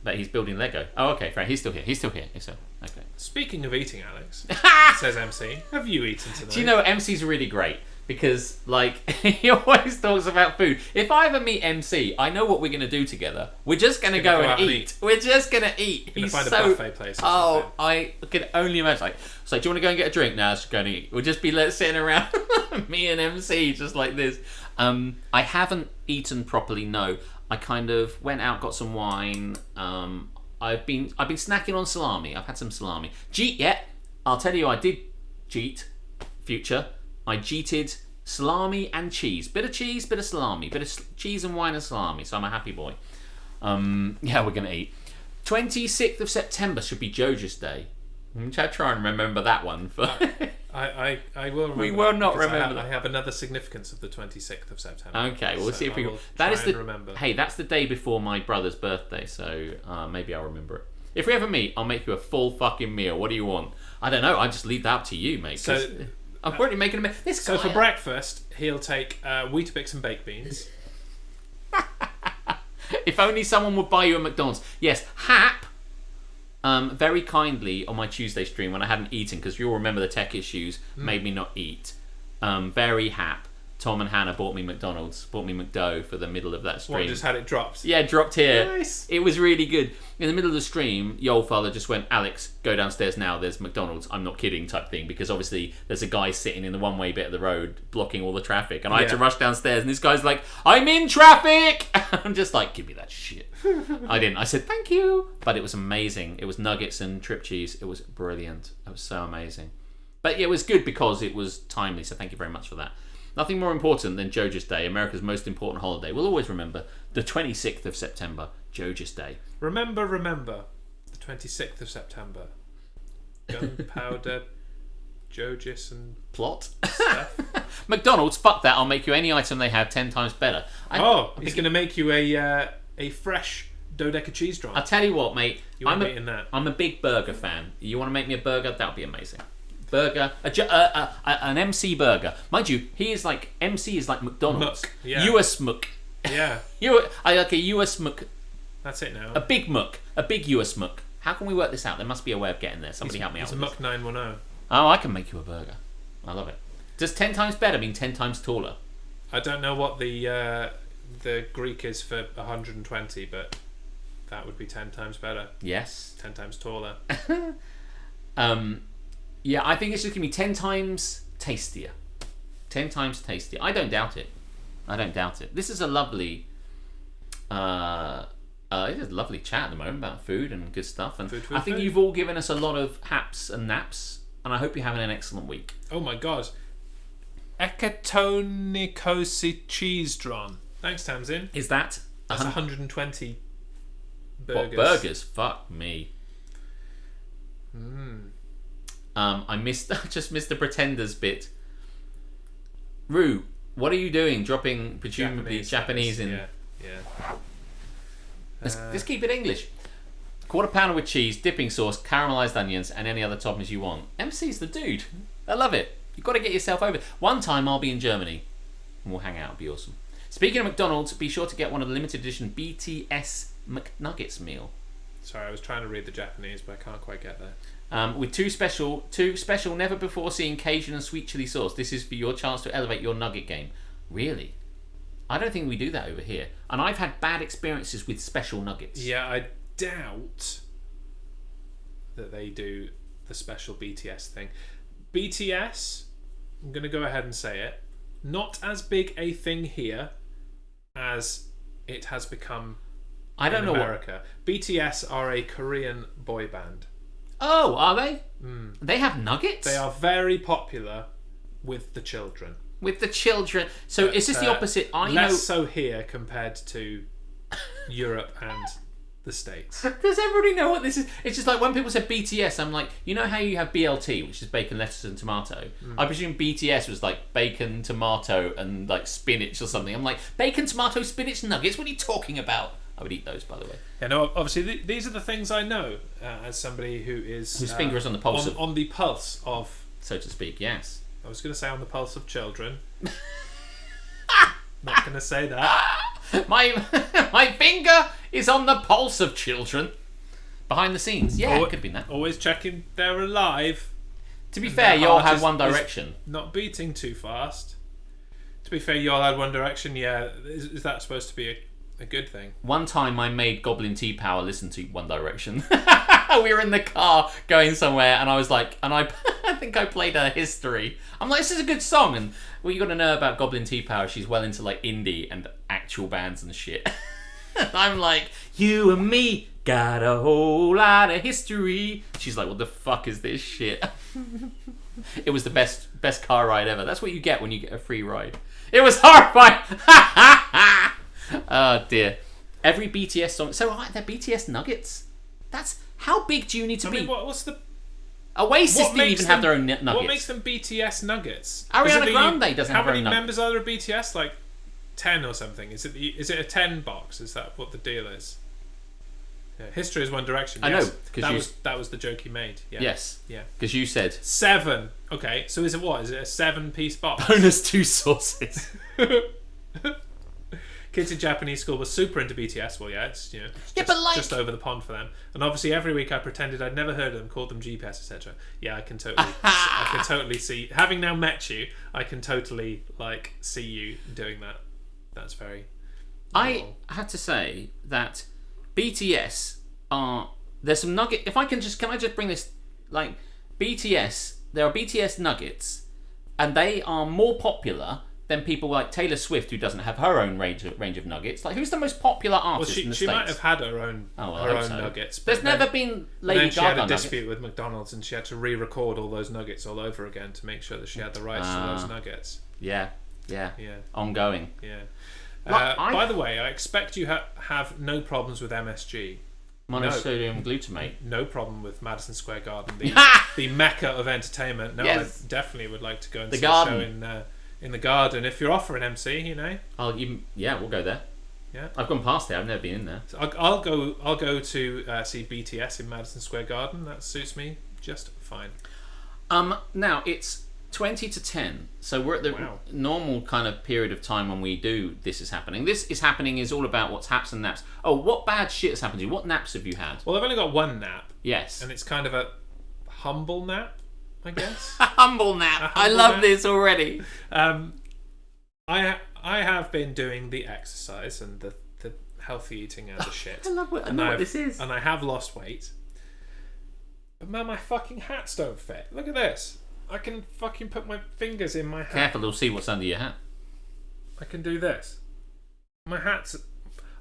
But he's building Lego. Oh, okay, fair. He's still here. Okay. Speaking of eating, Alex, says MC, have you eaten tonight? Do you know MC's really great? Because, he always talks about food. If I ever meet MC, I know what we're going to do together. We're just going to go and eat. We're just going to eat. He's find a buffet place or something. I can only imagine. So, do you want to go and get a drink? No, let's go and eat. We'll just be sitting around, me and MC, just like this. I haven't eaten properly, no. I kind of went out, got some wine. I've been snacking on salami. I've had some salami. I'll tell you, I did cheat. Future. I cheated salami and cheese. Bit of cheese, bit of salami. Bit of cheese and wine and salami. So I'm a happy boy. We're going to eat. 26th of September should be Jojo's Day. I'm going to try and remember that one. For I will remember. We will not remember that. I have another significance of the 26th of September. Okay, we'll see if we can. Remember. Hey, that's the day before my brother's birthday, so maybe I'll remember it. If we ever meet, I'll make you a full fucking meal. What do you want? I don't know. I just leave that up to you, mate. So I'm currently making a meal. So for breakfast, he'll take Weetabix and baked beans. If only someone would buy you a McDonald's. Yes, Hap. Very kindly on my Tuesday stream when I hadn't eaten, because you'll remember the tech issues made me not eat. Very hap. Tom and Hannah bought me McDo for the middle of that stream. What, just had it dropped? Yeah, dropped here. Nice. It was really good. In the middle of the stream, the old father just went, Alex, go downstairs now, there's McDonald's, I'm not kidding type thing, because obviously there's a guy sitting in the one-way bit of the road blocking all the traffic, and I had to rush downstairs, and this guy's like, I'm in traffic! I'm just like, give me that shit. I didn't. I said thank you, but it was amazing. It was nuggets and trip cheese. It was brilliant. It was so amazing. But it was good because it was timely, so thank you very much for that. Nothing more important than Jojas Day, America's most important holiday. We'll always remember the 26th of September, Jojas Day. Remember, the 26th of September. Gunpowder, Jojas and Plot? stuff. McDonald's, fuck that. I'll make you any item they have 10 times better. He's going to make you a fresh dodeca cheese drum. I'll tell you what, mate. I'm eating that. I'm a big burger fan. You want to make me a burger? That would be amazing. Burger, an MC burger. Mind you, he is like, MC is like McDonald's. Muck, yeah. US Muck. Yeah. I like a US Muck. That's it now. A big Muck. A big US Muck. How can we work this out? There must be a way of getting there. Somebody help me out It's with a this. Muck 910. Oh, I can make you a burger. I love it. Does 10 times better mean 10 times taller? I don't know what the Greek is for 120, but that would be 10 times better. Yes. 10 times taller. Yeah, I think it's just going to be 10 times tastier. 10 times tastier. I don't doubt it. This is a lovely... it is a lovely chat at the moment about food and good stuff. And Food. I think you've all given us a lot of haps and naps. And I hope you're having an excellent week. Oh my god. Ekatonikosi cheese dron. Thanks, Tamsin. Is that... That's 120 burgers. What, burgers? Fuck me. I just missed the Pretenders bit. Rue, what are you doing? Dropping presumably Japanese in. Yeah. Let's keep it English. Quarter pounder with cheese, dipping sauce, caramelized onions, and any other toppings you want. MC's the dude. I love it. You've got to get yourself over. One time I'll be in Germany and we'll hang out. It'll be awesome. Speaking of McDonald's, be sure to get one of the limited edition BTS McNuggets meal. Sorry, I was trying to read the Japanese, but I can't quite get there. With two special, never before seen Cajun and sweet chili sauce. This is for your chance to elevate your nugget game. Really? I don't think we do that over here. And I've had bad experiences with special nuggets. Yeah, I doubt that they do the special BTS thing. BTS, I'm going to go ahead and say it, not as big a thing here as it has become in America. BTS are a Korean boy band. Oh, are they? They have nuggets? They are very popular with the children. With the children. So is this the opposite? Less so here compared to Europe and the States. Does everybody know what this is? It's just like when people say BTS, I'm like, you know how you have BLT, which is bacon, lettuce and tomato? I presume BTS was like bacon, tomato and like spinach or something. I'm like, bacon, tomato, spinach, nuggets? What are you talking about? I would eat those, by the way. Yeah, no, obviously these are the things I know as somebody whose finger is on the pulse on the pulse of, so to speak. Yes. I was going to say on the pulse of children. Not going to say that. My finger is on the pulse of children. Behind the scenes. Yeah, it could have been that. Always checking they're alive. To be fair, you all had One Direction. Not beating too fast. To be fair, you all had One Direction. Yeah, is that supposed to be a good thing? One time I made Goblin Tea Power listen to One Direction. We were in the car going somewhere and I was like, and I think I played her History. I'm like, this is a good song. And what you got to know about Goblin Tea Power, she's well into like indie and actual bands and shit. And I'm like, you and me got a whole lot of history. She's like, what the fuck is this shit? It was the best car ride ever. That's what you get when you get a free ride. It was horrifying. Oh dear. Every BTS song. So they're BTS nuggets. That's how big do you need to be? I mean, what's the Oasis didn't even have their own nuggets. What makes them BTS nuggets? Ariana Grande doesn't have her own nuggets. How many members are there of BTS? Like 10 or something. Is it a 10 box? Is that what the deal is? Yeah. History is One Direction. Yes. I know that was the joke you made. Yeah. Yes. Yeah. Because you said 7. Okay. So is it what? Is it a 7-piece box? Bonus 2 sauces. Kids in Japanese school were super into BTS. Well, yeah, it's just over the pond for them. And obviously, every week I pretended I'd never heard of them, called them GPS, etc. Yeah, I can totally see. Having now met you, I can totally see you doing that. That's very. I had to say that BTS are there's some nugget. If I can I just bring this BTS? There are BTS nuggets, and they are more popular then people like Taylor Swift, who doesn't have her own range of nuggets. Like, who's the most popular artist in the she States? might have had her own nuggets. There's never been Lady Gaga Gaga. She had a nuggets. dispute with McDonald's, and she had to re-record all those nuggets all over again to make sure that she had the rights to those nuggets. Yeah. Ongoing. Yeah. Like, by the way, I expect you have no problems with MSG. Monosodium glutamate. No problem with Madison Square Garden, the mecca of entertainment. No, Yes. I definitely would like to go and The see Garden. a show in the Garden. If you're offering MC, you know. We'll go there. Yeah. I've gone past there. I've never been in there. So I'll go to see BTS in Madison Square Garden. That suits me just fine. Now it's 20 to 10, so we're at the normal kind of period of time when we do This Is Happening. This Is Happening is all about what's haps and naps. Oh, what bad shit has happened to you? What naps have you had? Well, I've only got one nap. Yes. And it's kind of a humble nap, I guess. A humble nap. I love this already. I have been doing the exercise and the healthy eating and the shit. I love what this is. And I have lost weight. But man, my fucking hats don't fit. Look at this. I can fucking put my fingers in my hat. Careful, they'll see what's under your hat. I can do this. My hat's...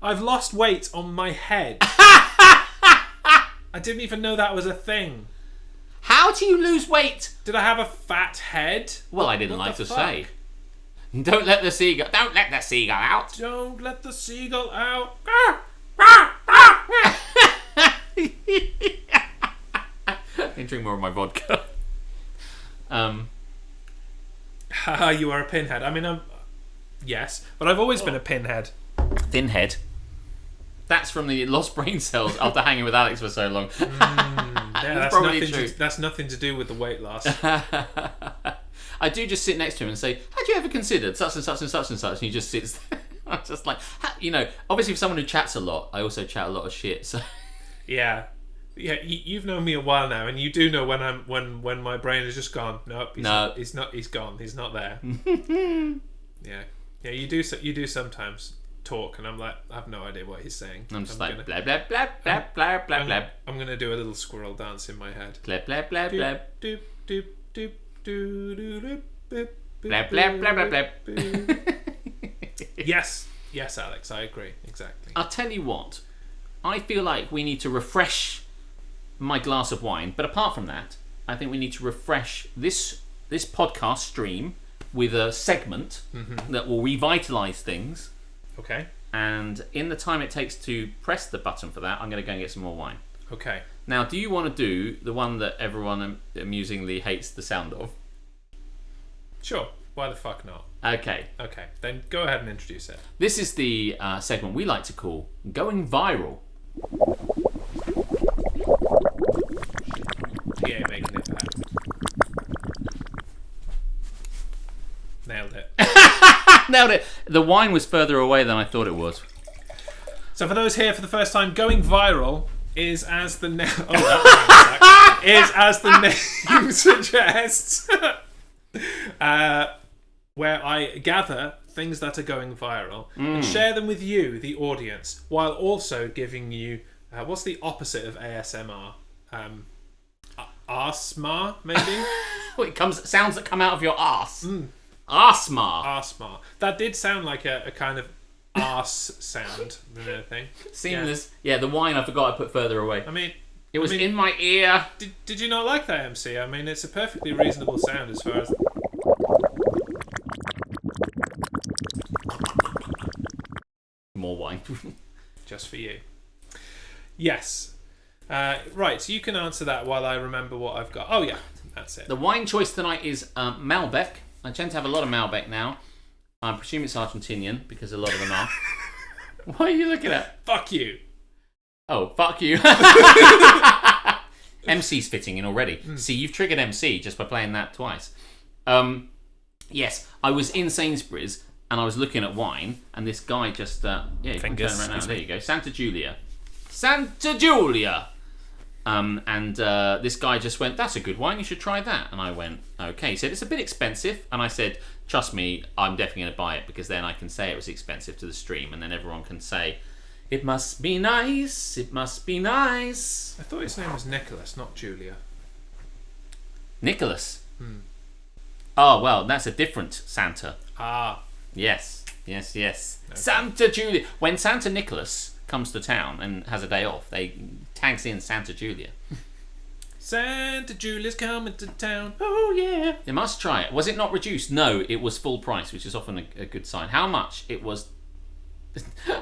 I've lost weight on my head. I didn't even know that was a thing. How do you lose weight? Did I have a fat head? Well, I didn't like to say. Don't let the seagull out. Don't let the seagull out. I drink more of my vodka. You are a pinhead. I mean, yes, but I've always been a pinhead. Thin head. That's from the lost brain cells after hanging with Alex for so long. That's probably true. That's nothing to do with the weight loss. I do just sit next to him and say, "Had you ever considered such and such and such and such?" And he just sits there. I'm just like, obviously, for someone who chats a lot, I also chat a lot of shit. So yeah. You've known me a while now, and you do know when my brain has just gone. Nope, he's not. He's gone. He's not there. Yeah. You do sometimes talk, and I'm like, I have no idea what he's saying. I'm just like blah blah blah blah blah blah blah. I'm gonna do a little squirrel dance in my head. Blah blah blah blah. Doop doop doop doop doop doop. Blah blah blah blah blah. Yes, Alex, I agree exactly. I'll tell you what. I feel like we need to refresh my glass of wine, but apart from that, I think we need to refresh this podcast stream with a segment that will revitalise things. Okay. And in the time it takes to press the button for that, I'm going to go and get some more wine. Okay. Now, do you want to do the one that everyone amusingly hates the sound of? Sure. Why the fuck not? Okay. Then go ahead and introduce it. This is the segment we like to call Going Viral. Yeah, making it bad. Nailed it. Nailed it. The wine was further away than I thought it was. So for those here for the first time, Going Viral is as the name suggests, where I gather things that are going viral and share them with you, the audience, while also giving you what's the opposite of ASMR? Arsmar, maybe? Sounds that come out of your arse. Arsmar. Arsmar. That did sound like a kind of arse sound than anything. Seamless. Yeah, the wine I forgot I put further away. I mean, it was in my ear. Did you not like that, MC? I mean, it's a perfectly reasonable sound as far as... More wine. Just for you. Yes. Right, so you can answer that while I remember what I've got. Oh, yeah, that's it. The wine choice tonight is Malbec. I tend to have a lot of Malbec now. I presume it's Argentinian, because a lot of them are. What are you looking at? Fuck you. Oh, fuck you. MC's fitting in already. See, you've triggered MC just by playing that twice. Yes, I was in Sainsbury's, and I was looking at wine, and this guy just... yeah, you can turn right now. There you go. Santa Julia. And this guy just went, "That's a good wine, you should try that." And I went, "Okay." He said, "It's a bit expensive." And I said, "Trust me, I'm definitely going to buy it, because then I can say it was expensive to the stream, and then everyone can say, 'It must be nice, it must be nice.'" I thought his name was Nicholas, not Julia. Nicholas. Oh, well, that's a different Santa. Ah. Yes. Okay. Santa Julia. When Santa Nicholas comes to town and has a day off, they tags in Santa Julia. Santa Julia's coming to town. Oh, yeah. They must try it. Was it not reduced? No, it was full price, which is often a good sign. How much? It was...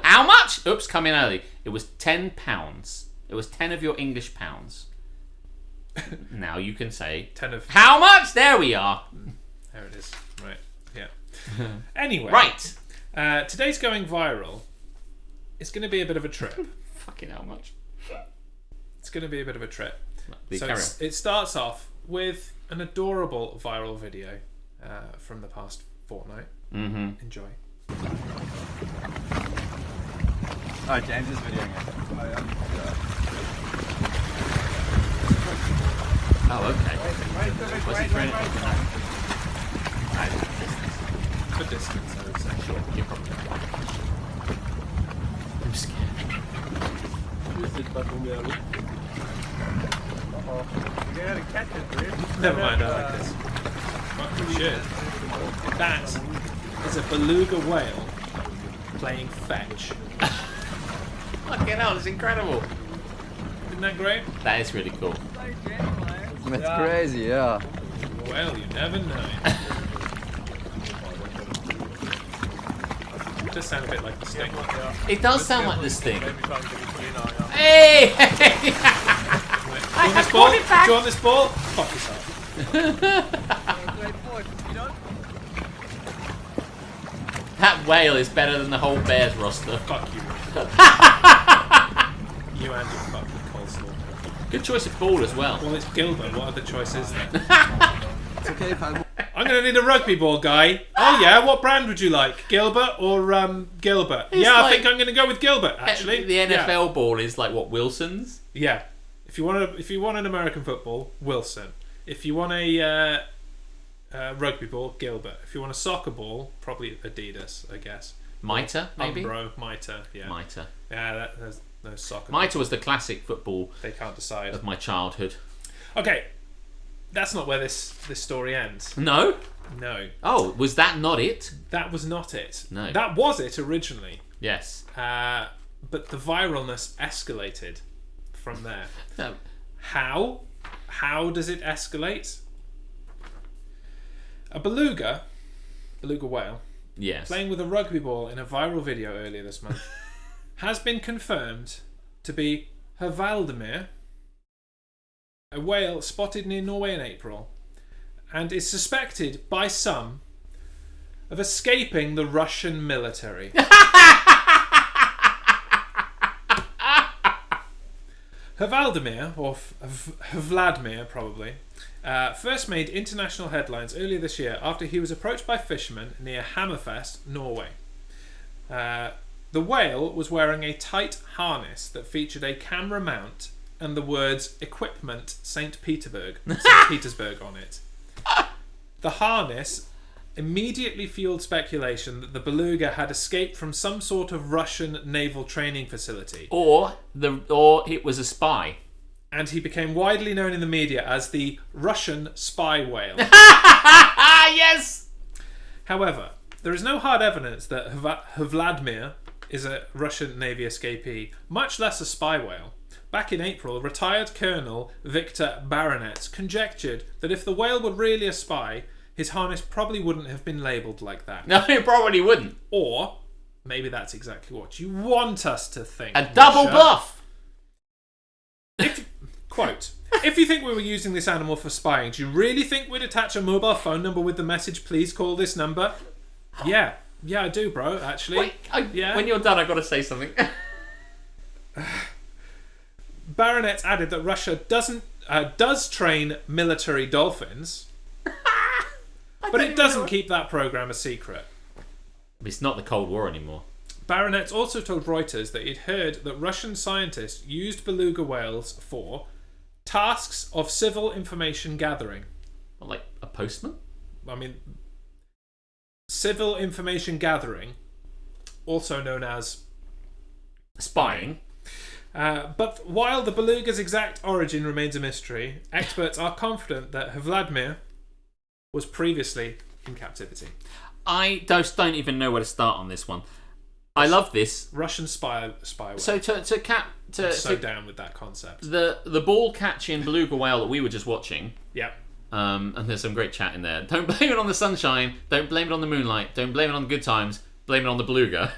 How much? Oops, come in early. It was £10. It was 10 of your English pounds. Now you can say 10 of... How much? There we are. There it is. Right. Yeah. Anyway. Right. Today's going viral. It's going to be a bit of a trip. Fucking how much? It's going to be a bit of a trip. So it starts off with an adorable viral video from the past fortnight. Mm-hmm. Enjoy. Oh, James is videoing it. Oh, okay. Was he throwing it? For distance, I would say. Sure, you're probably right. I'm scared. Never mind, I like this. Fucking shit. That is a beluga whale playing fetch. Fucking hell, it's incredible. Isn't that great? That is really cool. That's crazy, yeah. Well, you never know. It does sound a bit like the Sting. It does sound like this thing. Hey! Do you want this ball? Do you want this ball? Fuck yourself. That whale is better than the whole Bears roster. Fuck you. You and your fucking coleslaw. Good choice of ball as well. Well, it's Gilbert. What other choice is there? It's okay if I'm... I'm going to need a rugby ball, guy. Oh, yeah? What brand would you like? Gilbert or Gilbert? It's I like- think I'm going to go with Gilbert, actually. The NFL ball is like, what, Wilson's? Yeah. If you want an American football, Wilson. If you want a rugby ball, Gilbert. If you want a soccer ball, probably Adidas, I guess. Mitre, maybe? Umbro, Mitre, yeah. Mitre. Yeah, there's no soccer. Mitre was the classic football They can't decide. of my childhood. Okay, that's not where this story ends. No? No, Oh, was that not it? that was not it. No. That was it originally. Yes. But the viralness escalated from there. No. How? How does it escalate? A beluga whale, Yes. playing with a rugby ball in a viral video earlier this month, has been confirmed to be Hvaldimir, a whale spotted near Norway in April, and is suspected by some of escaping the Russian military. Hvaldimir, or Vladimir probably, first made international headlines earlier this year after he was approached by fishermen near Hammerfest, Norway. The whale was wearing a tight harness that featured a camera mount and the words "Equipment St. Petersburg" on it. The harness immediately fueled speculation that the beluga had escaped from some sort of Russian naval training facility. Or it was a spy. And he became widely known in the media as the Russian spy whale. Yes! However, there is no hard evidence that Vladimir is a Russian Navy escapee, much less a spy whale. Back in April, retired Colonel Victor Baronet conjectured that if the whale were really a spy, his harness probably wouldn't have been labelled like that. No, it probably wouldn't. Or, maybe that's exactly what you want us to think. A double Russia. bluff! Quote, if you think we were using this animal for spying, do you really think we'd attach a mobile phone number with the message, please call this number? Yeah, I do, bro, actually. Wait, yeah. When you're done, I've got to say something. Baronet added that Russia does train military dolphins, but it doesn't keep that program a secret. It's not the Cold War anymore. Baronet also told Reuters that he'd heard that Russian scientists used beluga whales for tasks of civil information gathering. What, like a postman? I mean, civil information gathering, also known as Spying. but while the beluga's exact origin remains a mystery, experts are confident that Vladimir was previously in captivity. I don't even know where to start on this one. I love this. Russian spyware. So I'm so down with that concept. The ball catching beluga whale that we were just watching. Yep. And there's some great chat in there. Don't blame it on the sunshine. Don't blame it on the moonlight. Don't blame it on the good times. Blame it on the beluga.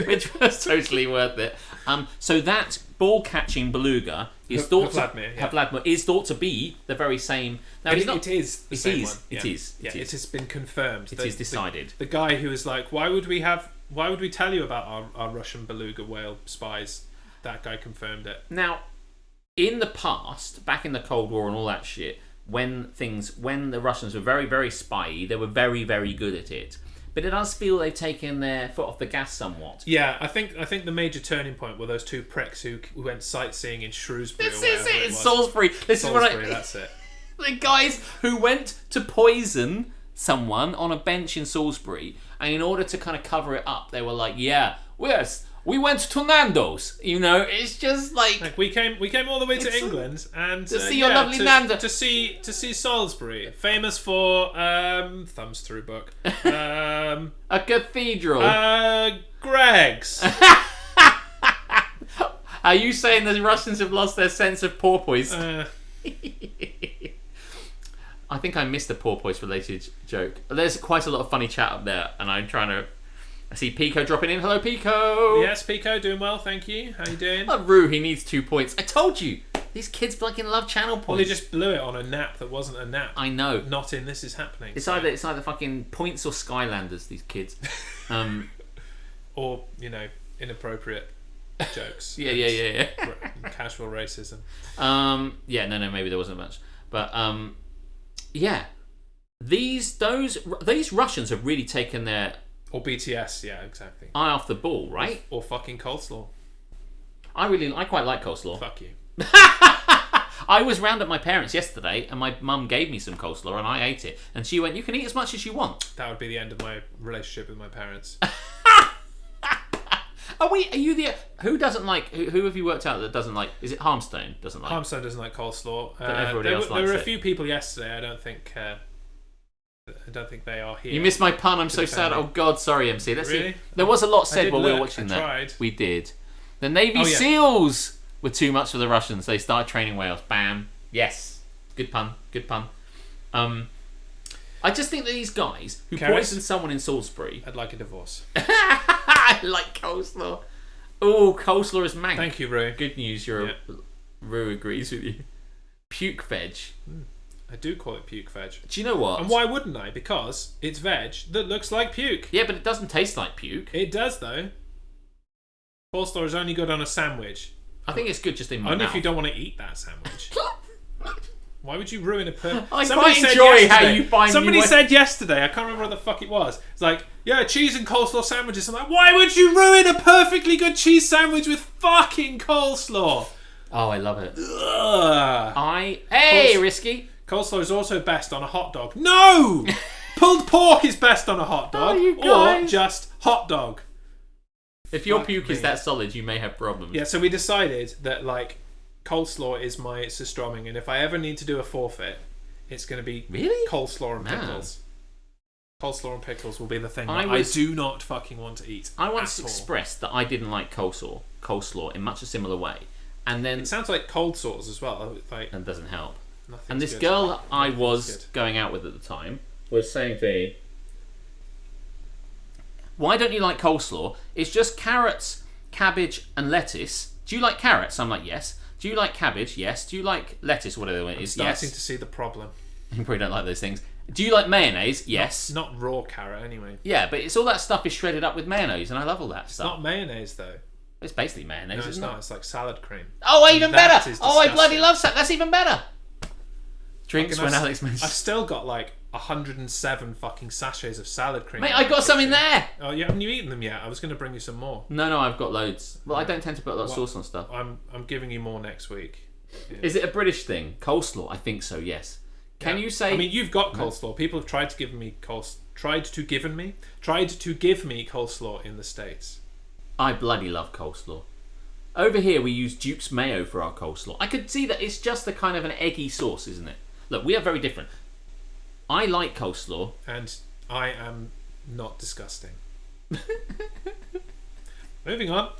Which was totally worth it. So that ball-catching beluga is thought is thought to be the very same. Now, it is the same one. It is. It has been confirmed. It is decided. The guy who was like, why would we tell you about our Russian beluga whale spies? That guy confirmed it. Now, in the past, back in the Cold War and all that shit, when the Russians were very, very spy-y, they were very, very good at it. But it does feel they've taken their foot off the gas somewhat. Yeah, I think the major turning point were those two pricks who went sightseeing in Shrewsbury. This is it. It's Salisbury. That's it. The guys who went to poison someone on a bench in Salisbury, and in order to kind of cover it up, they were like, "Yeah, yes, we went to Nando's." You know, it's just like we came all the way to England and to see your lovely Nando's, to see Salisbury, famous for thumbs through book, a cathedral, Greg's. Are you saying the Russians have lost their sense of porpoise? I think I missed a porpoise related joke. There's quite a lot of funny chat up there, and I'm trying to. I see Pico dropping in. Hello, Pico. Yes, Pico, doing well, thank you. How you doing? Oh, Rue, he needs 2 points. I told you, these kids fucking love channel points. Well, he just blew it on a nap that wasn't a nap. I know. Not in This Is Happening. It's either fucking points or Skylanders. These kids, or inappropriate jokes. Yeah. Casual racism. No, maybe there wasn't much, but yeah. These Russians have really taken their. Or BTS, yeah, exactly. Eye off the ball, right? Or fucking coleslaw. I quite like coleslaw. Fuck you. I was round at my parents yesterday, and my mum gave me some coleslaw, and I ate it. And she went, "You can eat as much as you want." That would be the end of my relationship with my parents. Are you the who doesn't like? Who have you worked out that doesn't like? Is it Harmstone doesn't like? Harmstone doesn't like coleslaw. Everybody else likes there were it. a few people yesterday. I don't think they are here. You missed my pun. I'm so sad. Oh God, sorry, MC. Really? There was a lot said while we were watching that. Tried. We did. The Navy SEALs were too much for the Russians. They started training whales. Bam. Yes. Good pun. I just think that these guys who poisoned someone in Salisbury. I'd like a divorce. I like coleslaw. Oh, coleslaw is mank. Thank you, Rue. Good news. Rue agrees with you. Puke veg. I do call it puke veg. Do you know what? And why wouldn't I? Because it's veg that looks like puke. Yeah, but it doesn't taste like puke. It does, though. Coleslaw is only good on a sandwich. I think it's good just in my Only mouth. if you don't want to eat that sandwich. Why would you ruin a I quite enjoy how you find. Somebody said yesterday, I can't remember what the fuck it was. It's like, yeah, cheese and coleslaw sandwiches. I'm like, why would you ruin a perfectly good cheese sandwich with fucking coleslaw? Oh, I love it. Ugh. Risky. Coleslaw is also best on a hot dog. No! Pulled pork is best on a hot dog. Or just hot dog. If your puke is that solid, you may have problems. Yeah, so we decided that, like, coleslaw is my surströmming, and if I ever need to do a forfeit, it's going to be coleslaw and pickles. Coleslaw and pickles will be the thing I do not fucking want to eat. I once expressed that I didn't like coleslaw in much a similar way. And then it sounds like cold sores as well. Like, that doesn't help. And this girl I was going out with at the time was saying to me, "Why don't you like coleslaw? It's just carrots, cabbage, and lettuce. Do you like carrots?" I'm like, "Yes." "Do you like cabbage?" "Yes." "Do you like lettuce?" Whatever it is. Starting to see the problem. You probably don't like those things. "Do you like mayonnaise?" "Yes." Not raw carrot, anyway. Yeah, but it's all that stuff is shredded up with mayonnaise, and I love all that stuff. It's not mayonnaise, though. It's basically mayonnaise. No, it's not. It's like salad cream. Oh, even better! Oh, I bloody love that. That's even better. Drinks when Alex mentions. I've still got like 107 fucking sachets of salad cream. Mate, I got some in there. Oh, yeah, haven't you eaten them yet? I was going to bring you some more. No, I've got loads. Well, I don't tend to put a lot of sauce on stuff. I'm giving you more next week. Yeah. Is it a British thing? Coleslaw? I think so. Yes. Can you say? I mean, you've got coleslaw. People have tried to give me coleslaw in the States. I bloody love coleslaw. Over here, we use Duke's mayo for our coleslaw. I could see that it's just a kind of an eggy sauce, isn't it? Look, we are very different. I like coleslaw. And I am not disgusting. Moving on.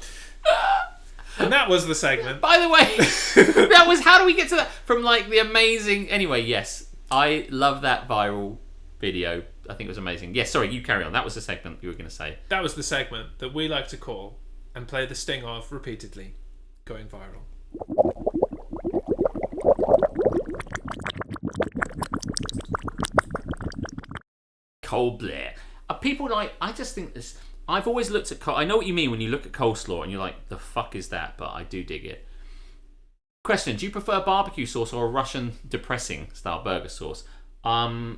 And that was the segment. By the way, that was, how do we get to that? From like the amazing... Anyway, yes. I love that viral video. I think it was amazing. Yes, sorry, you carry on. That was the segment you were going to say. That was the segment that we like to call and play the sting of repeatedly going viral. Cold Blair. People like... I just think this... I've always looked at... I know what you mean when you look at coleslaw and you're like, the fuck is that? But I do dig it. Question, do you prefer barbecue sauce or a Russian depressing style burger sauce? I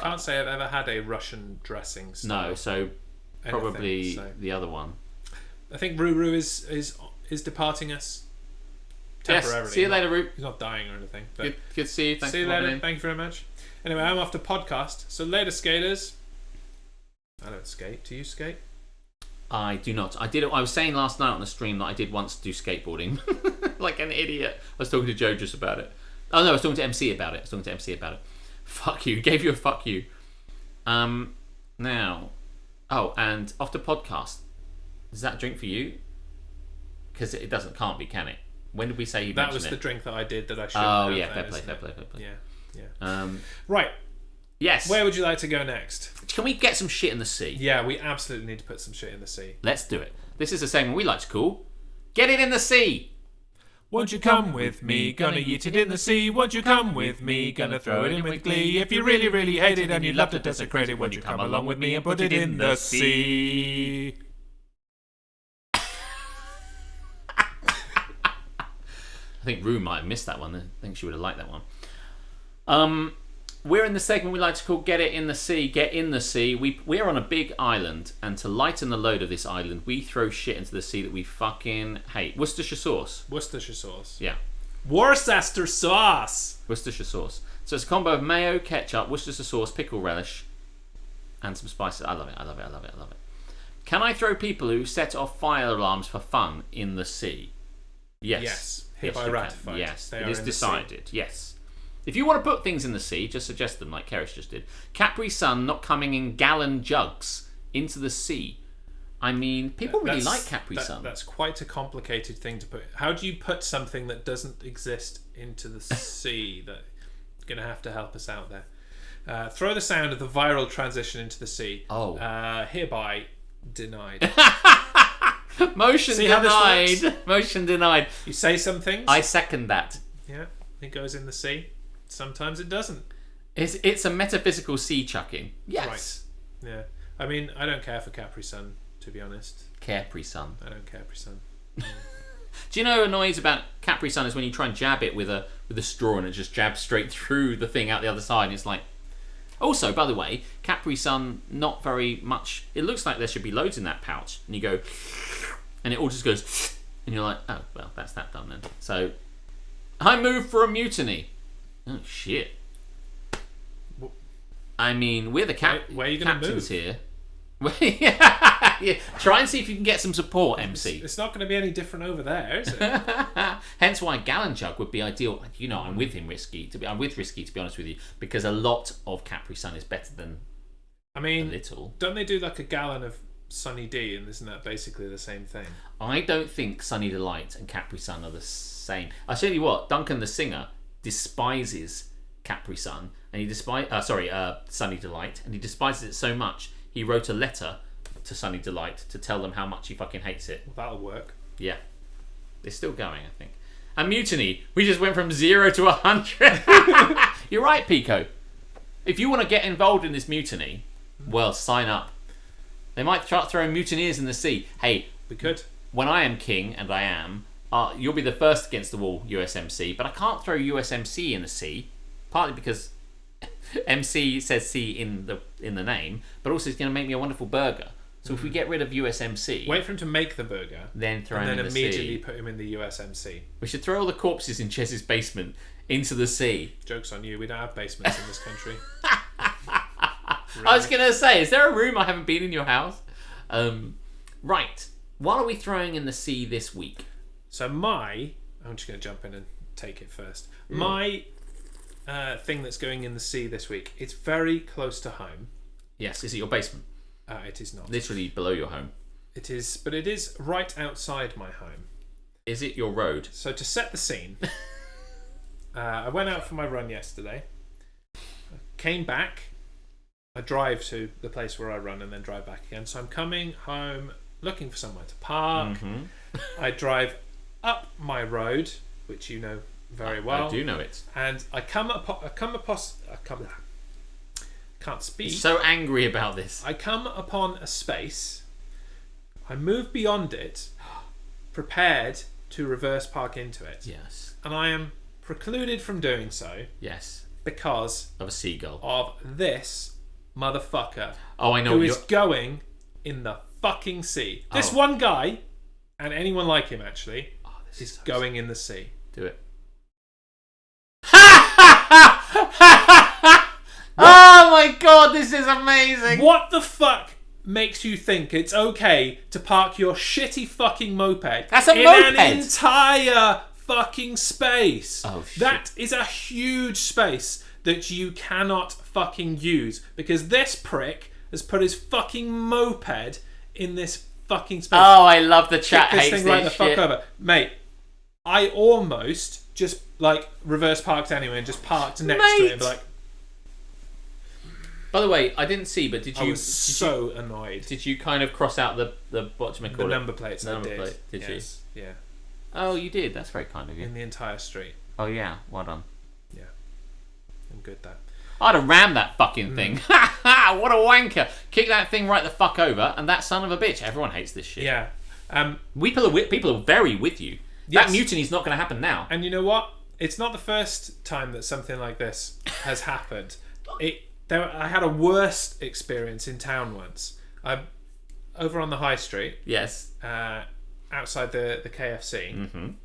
can't say I've ever had a Russian dressing style. No, so probably the other one. I think Ruru is departing us temporarily. Yes, see you later, Roo. He's not dying or anything. But good to see you. Thanks see you for later. coming in. Thank you very much. Anyway, I'm off to podcast. So later, skaters. I don't skate. Do you skate? I do not. I was saying last night on the stream that I did once do skateboarding. Like an idiot. I was talking to Joe just about it. Oh no, I was talking to MC about it. Fuck you. Gave you a fuck you. Now. Oh, and off the podcast. Is that a drink for you? Because it can't be, can it? When did we say you mentioned it? That was the drink that I did that I should have. Oh have. yeah, fair play. Yeah. Right. Yes. Where would you like to go next? Can we get some shit in the sea? Yeah, we absolutely need to put some shit in the sea. Let's do it. This is a segment we like to call Get It in the Sea. Won't you come with me? Gonna eat it in the sea. Won't you come with me? Gonna throw it in with glee. If you really, really hate it and you love to desecrate it, won't you come along with me and put it in the sea? I think Rue might have missed that one. I think she would have liked that one. We're in the segment we like to call Get It in the Sea. Get in the sea. We're on a big island, and to lighten the load of this island, we throw shit into the sea that we fucking hate. Worcestershire sauce. Worcestershire sauce. Yeah. Worcester sauce. Worcestershire sauce. So it's a combo of mayo, ketchup, Worcestershire sauce, pickle relish, and some spices. I love it. Can I throw people who set off fire alarms for fun in the sea? Yes. Hereby ratified. Yes. They It are is in the decided. Yes. If you want to put things in the sea, just suggest them like Keris just did. Capri Sun not coming in gallon jugs into the sea. I mean, people really like Capri Sun. That's quite a complicated thing to put. How do you put something that doesn't exist into the sea? That you're going to have to help us out there. Throw the sound of the viral transition into the sea. Oh. Hereby denied. Motion See how this denied. Motion denied. You say some things. I second that. Yeah, it goes in the sea. Sometimes it doesn't. It's a metaphysical sea chucking. Yes. Right. Yeah. I mean, I don't care for Capri Sun, to be honest. Capri Sun. I don't Capri Sun. Do you know what annoys about Capri Sun is when you try and jab it with a straw and it just jabs straight through the thing out the other side, and it's like... Also, by the way, Capri Sun, not very much... It looks like there should be loads in that pouch. And you go... And it all just goes... And you're like, oh, well, that's that done then. So, I move for a mutiny. Oh, shit. I mean, we're the where are you gonna captains move? here. Yeah. Try and see if you can get some support, MC. It's not going to be any different over there, is it? Hence why Gallon Jug would be ideal. You know, I'm with him, Risky. I'm with Risky, to be honest with you, because a lot of Capri Sun is better than a little. Don't they do like a gallon of Sunny D, and isn't that basically the same thing? I don't think Sunny Delight and Capri Sun are the same. I'll tell you what, Duncan the singer despises Capri Sun, and he Sunny Delight, and he despises it so much he wrote a letter to Sunny Delight to tell them how much he fucking hates it. Well, that'll work. Yeah, it's still going, I think. And Mutiny, we just went from 0 to 100. You're right, Pico. If you want to get involved in this mutiny, well, sign up. They might start throwing mutineers in the sea. Hey, we could. When I am king, and I am, you'll be the first against the wall, USMC. But I can't throw USMC in the sea, partly because MC says C in the name, but also it's going to make me a wonderful burger. So if we get rid of USMC, wait for him to make the burger, then throw him in the sea, and then immediately put him in the USMC. We should throw all the corpses in Chez's basement into the sea. Joke's on you. We don't have basements in this country. Really? I was going to say, is there a room I haven't been in your house? Right. What are we throwing in the sea this week? So I'm just going to jump in and take it first. My thing that's going in the sea this week. It's very close to home. Yes, is it your basement? It is not. Literally below your home. It is, but it is right outside my home. Is it your road? So to set the scene, I went out for my run yesterday. Came back. I drive to the place where I run and then drive back again. So I'm coming home looking for somewhere to park. I drive up my road, which you know very well. I do know it. And I can't speak. He's so angry about this. I come upon a space. I move beyond it, prepared to reverse park into it. Yes. And I am precluded from doing so. Yes. Because of a seagull. Of this motherfucker. Oh, I know. Who is going in the fucking sea. This one guy, and anyone like him actually, is so going in the sea. Do it. Oh my god, this is amazing. What the fuck makes you think it's okay to park your shitty fucking moped That's a in moped. an entire fucking space? Oh shit. That is a huge space that you cannot fucking use because this prick has put his fucking moped in this fucking space. Oh, I love the chat. Kick this hates thing right this the shit. fuck over, mate. I almost just like reverse parked anyway and just parked next to it and be like. By the way, I didn't see, but did you? I was so annoyed. Did you kind of cross out the what do you call the it? number plates? The I number did. plate, did yes. You? Yeah. Oh, you did. That's very kind of you. In the entire street. Oh yeah, well done. Yeah, I'm good at that. I'd have rammed that fucking thing. Ha ha! What a wanker! Kick that thing right the fuck over, and that son of a bitch. Everyone hates this shit. Yeah. People are very with you. Yes. That mutiny's not going to happen now. And you know what? It's not the first time that something like this has happened. I had a worse experience in town once. Over on the high street. Yes. Outside the KFC. Mm-hmm. I'm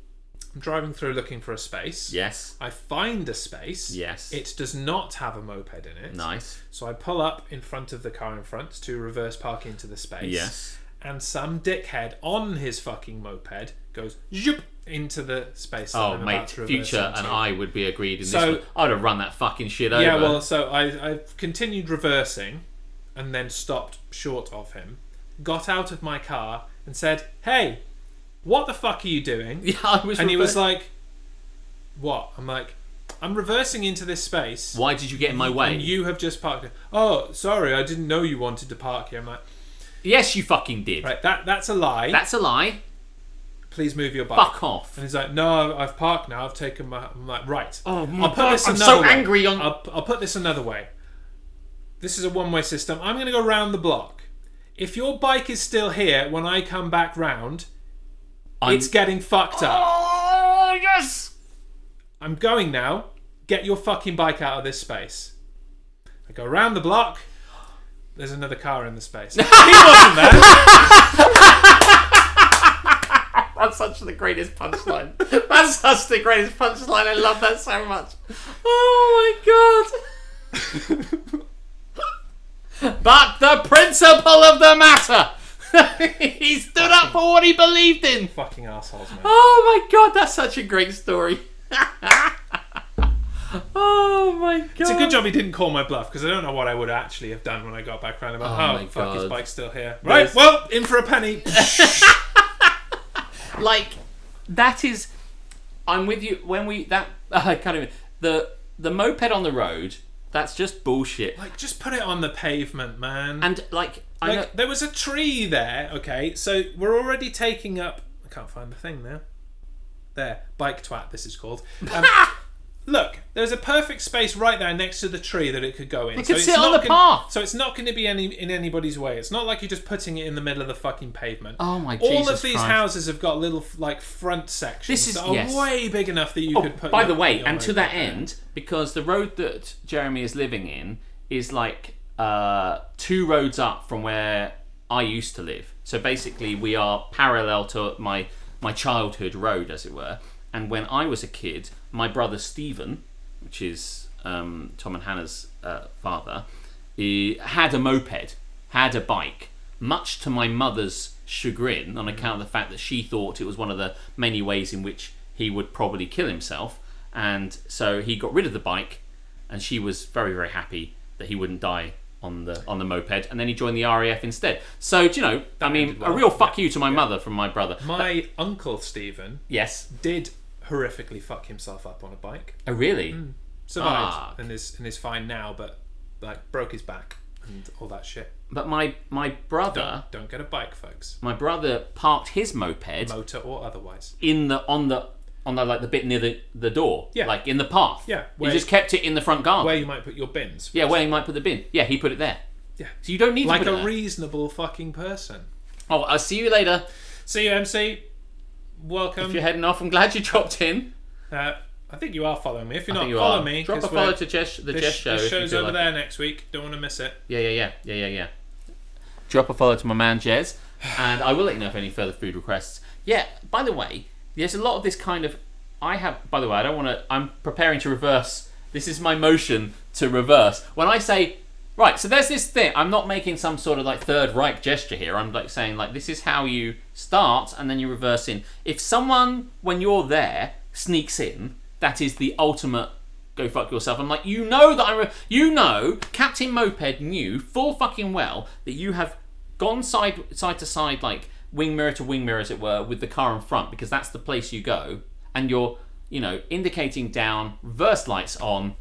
driving through looking for a space. Yes. I find a space. Yes. It does not have a moped in it. Nice. So I pull up in front of the car in front to reverse park into the space. Yes. And some dickhead on his fucking moped goes zoop into the space. Oh, mate, Future and I would be agreed in this one. I'd have run that fucking shit over. Yeah, well, so I continued reversing and then stopped short of him, got out of my car and said, "Hey, what the fuck are you doing?" Yeah, I was. And he was like, "What?" I'm like, "I'm reversing into this space. Why did you get in my way? And you have just parked it." "Oh, sorry, I didn't know you wanted to park here." I'm like, "Yes, you fucking did." Right, that's a lie. That's a lie. Please move your bike. Fuck off. And he's like, "No, I've parked now. I've taken my." I'm like, "Right. Oh my I'll put God, this I'm another so way. angry on. I'll put this another way. This is a one-way system. I'm going to go round the block. If your bike is still here when I come back round, it's getting fucked up. Oh yes. I'm going now. Get your fucking bike out of this space." I go round the block. There's another car in the space. He wasn't there. That's such the greatest punchline. That's such the greatest punchline. I love that so much. Oh my god. But the principle of the matter. He stood up for what he believed in. Fucking assholes, man. Oh my god, that's such a great story. Oh my god. It's a good job he didn't call my bluff because I don't know what I would actually have done when I got back round about. Oh my fuck, his God. bike's still here. Right, well, in for a penny. Like, that is, I'm with you when we I can't even, the moped on the road, that's just bullshit. Like, just put it on the pavement, man. And like I know, there was a tree there. Okay, so we're already taking up. I can't find the thing now. There, bike twat. This is called. Look, there's a perfect space right there next to the tree that it could go in. It could sit on the path. So it's not going to be in anybody's way. It's not like you're just putting it in the middle of the fucking pavement. Oh my All Jesus of these Christ. houses have got little like front sections that are yes. way big enough that you could put. By your- the way, your and to moped that there. end, because the road that Jeremy is living in is like 2 roads up from where I used to live. So basically, we are parallel to my childhood road, as it were. And when I was a kid, my brother Stephen, which is Tom and Hannah's father, he had a moped, had a bike, much to my mother's chagrin on account of the fact that she thought it was one of the many ways in which he would probably kill himself. And so he got rid of the bike and she was very, very happy that he wouldn't die on the moped, and then he joined the RAF instead. So, do you know, I mean, a real fuck you to my mother from my brother. My uncle Stephen Yes. did horrifically fuck himself up on a bike. Oh, really? Survived Fuck. and is fine now, but like broke his back and all that shit. But my brother, Don't get a bike, folks. my brother parked his moped Motor or otherwise. on the like the bit near the door, Yeah. like in the path. Yeah, He where- just kept it in the front garden. Where you might put your bins. Yeah, where he might put the bin. Yeah, he put it there. Yeah. So you don't need Like to put it a there. reasonable fucking person. Oh, I'll see you later. See you, MC. Welcome. If you're heading off, I'm glad you dropped in. I think you are following me. If you're I not, think you follow are. me. Drop a 'cause follow we're- to the Jess Show. This if you show's feel over like there it. next week. Don't want to miss it. Yeah. Drop a follow to my man Jez, and I will let you know if any further food requests. Yeah. By the way, there's a lot of this kind of. By the way, I don't want to. I'm preparing to reverse. This is my motion to reverse. When I say, right, so there's this thing. I'm not making some sort of like Third Reich gesture here. I'm like saying like this is how you start and then you reverse in. If someone, when you're there, sneaks in, that is the ultimate go fuck yourself. I'm like, you know that Captain Moped knew full fucking well that you have gone side to side, like wing mirror to wing mirror, as it were, with the car in front, because that's the place you go, and you're, indicating down, reverse lights on.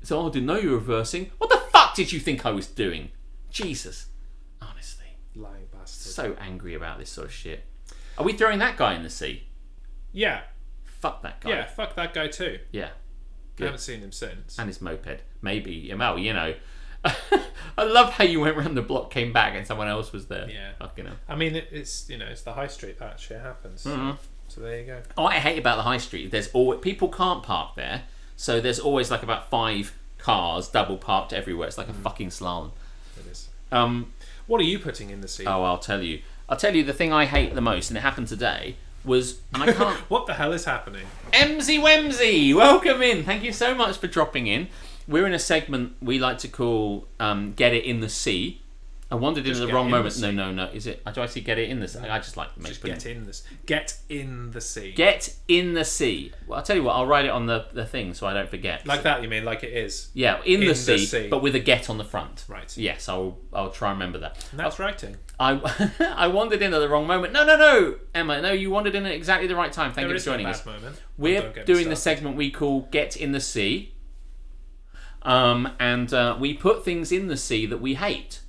So I didn't know you were reversing. What the fuck did you think I was doing? Jesus. Honestly. Lying bastard. So angry about this sort of shit. Are we throwing that guy in the sea? Yeah. Fuck that guy. Yeah, fuck that guy too. Yeah. I haven't seen him since. And his moped. Maybe. Well, I love how you went around the block, came back, and someone else was there. Yeah. Fucking hell. I mean, it's it's the high street. That shit happens. So there you go. What I hate about the high street, there's always people can't park there, so there's always like about 5 cars double parked everywhere. It's like a fucking slalom. It is. What are you putting in the sea? Oh, I'll tell you. The thing I hate the most, and it happened today, was, and I can't. What the hell is happening? Emsy Wemsy, welcome in. Thank you so much for dropping in. We're in a segment we like to call "Get It in the Sea." I wandered into the wrong moment. No. Is it? Do I see "Get It in the Sea"? I just like to make Just get in this. Get in the sea. Get in the sea. Well, I'll tell you what. I'll write it on the thing so I don't forget. Like that, you mean? Like it is. Yeah, in the sea, but with a "get" on the front. Right. Yes, I'll try and remember that. And that's writing. I wandered in at the wrong moment. No, Emma. No, you wandered in at exactly the right time. Thank you for joining us. Moment. We're doing the segment we call "Get in the Sea," and we put things in the sea that we hate,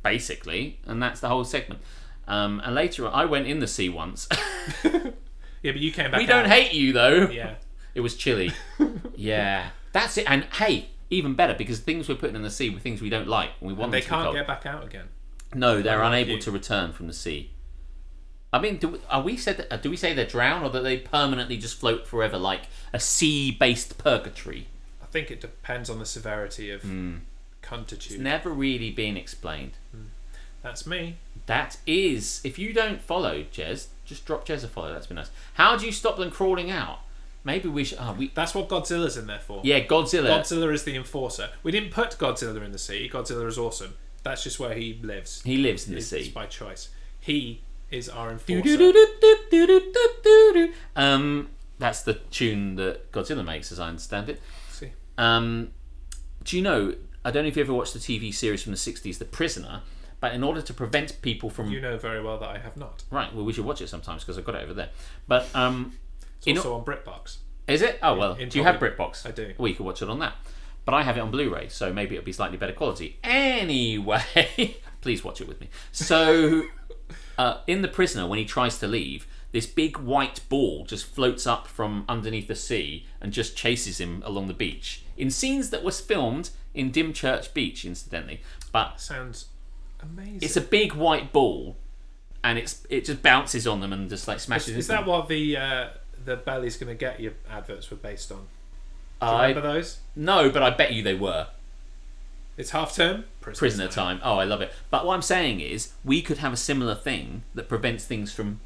basically, and that's the whole segment. And later, I went in the sea once. Yeah, but you came back. We don't hate you though. Yeah. It was chilly. Yeah, that's it. And hey, even better, because things we're putting in the sea were things we don't like, and we want They them to be can't cold. get back out again. No, they're Like unable you. to return from the sea. I mean, do we say they drown, or that they permanently just float forever, like a sea-based purgatory? I think it depends on the severity of cuntitude. It's never really been explained. That's me. That is, if you don't follow Jez, just drop Jez a follow. That's been nice. How do you stop them crawling out? Maybe we should. That's what Godzilla's in there for. Yeah, Godzilla. Godzilla is the enforcer. We didn't put Godzilla in the sea. Godzilla is awesome. That's just where he lives. He lives in the It's sea. by choice. He is our enforcer. That's the tune that Godzilla makes, as I understand it. See. Do you know? I don't know if you ever watched the TV series from the 60s, The Prisoner. But in order to prevent people from... You know very well that I have not. Right, well, we should watch it sometimes because I've got it over there. But It's also on BritBox. Is it? Oh, well, do you have BritBox? I do. Well, you could watch it on that. But I have it on Blu-ray, so maybe it'll be slightly better quality. Anyway, please watch it with me. So, in The Prisoner, when he tries to leave, this big white ball just floats up from underneath the sea and just chases him along the beach. In scenes that was filmed in Dymchurch Beach, incidentally. But sounds amazing. it's a big white ball, and it just bounces on them and just like smashes into Is that them. what the belly's going to get you adverts were based on? Do you remember those? No, but I bet you they were. It's half term. Prisoner time. Oh, I love it. But what I'm saying is, we could have a similar thing that prevents things from...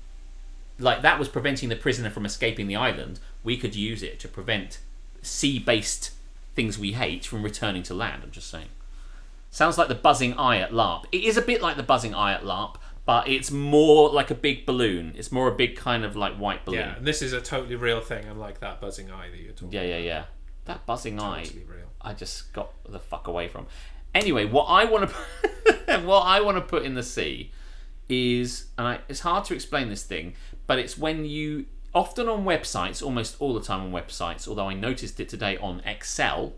Like, that was preventing the prisoner from escaping the island. We could use it to prevent sea-based things we hate from returning to land, I'm just saying. Sounds like the buzzing eye at LARP. It is a bit like the buzzing eye at LARP, but it's more like a big balloon. It's more a big kind of like white balloon. Yeah, and this is a totally real thing, unlike that buzzing eye that you're talking about. Yeah. That buzzing eye, Totally real. I just got the fuck away from. Anyway, what I want to put in the sea is, it's hard to explain this thing, but it's when you, often on websites, almost all the time on websites, although I noticed it today on Excel,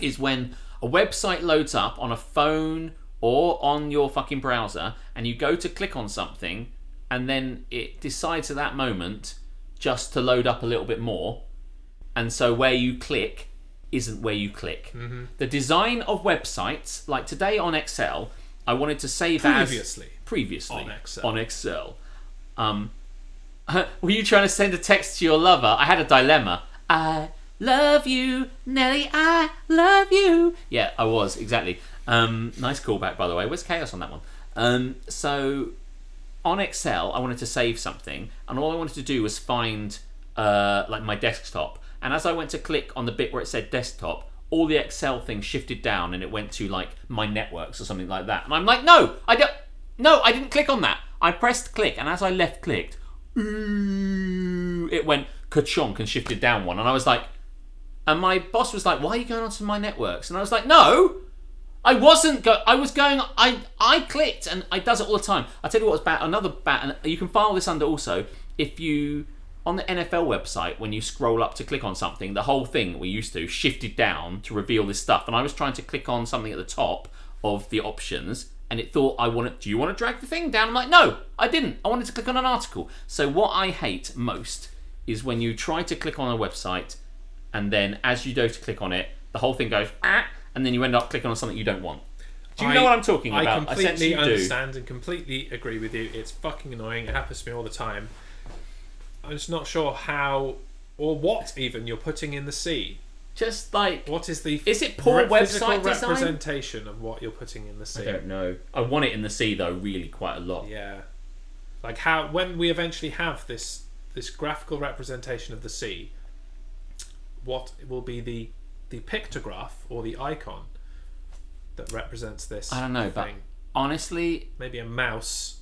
is when a website loads up on a phone or on your fucking browser, and you go to click on something, and then it decides at that moment just to load up a little bit more, and so where you click isn't where you click. Mm-hmm. The design of websites, like today on Excel, I wanted to save previously on Excel. Were you trying to send a text to your lover? I had a dilemma. I love you, Nelly, I love you. Yeah, I was, exactly. Nice callback, by the way. Where's Chaos on that one? So on Excel, I wanted to save something, and all I wanted to do was find like my desktop. And as I went to click on the bit where it said desktop, all the Excel things shifted down, and it went to like my networks or something like that. And I'm like, no, I didn't click on that. I pressed click, and as I left clicked, it went ka-chonk and shifted down one. And I was like, and my boss was like, why are you going onto my networks? And I was like, no, I wasn't. I clicked, and it does it all the time. I'll tell you what was bad. Another bad, and you can file this under also, if you, on the NFL website, when you scroll up to click on something, the whole thing we used to shifted down to reveal this stuff. And I was trying to click on something at the top of the options, and it thought, do you want to drag the thing down? I'm like, no, I didn't. I wanted to click on an article. So what I hate most is when you try to click on a website, and then as you go to click on it, the whole thing goes, and then you end up clicking on something you don't want. Do you know what I'm talking about? I completely understand and completely agree with you. It's fucking annoying. It happens to me all the time. I'm just not sure how or what even you're putting in the sea. Just like, what is the it poor physical website design? Representation of what you're putting in the sea? I don't know. I want it in the sea though, really quite a lot. Yeah, like how when we eventually have this graphical representation of the sea, what will be the pictograph or the icon that represents this? I don't know, thing? but honestly, maybe a mouse.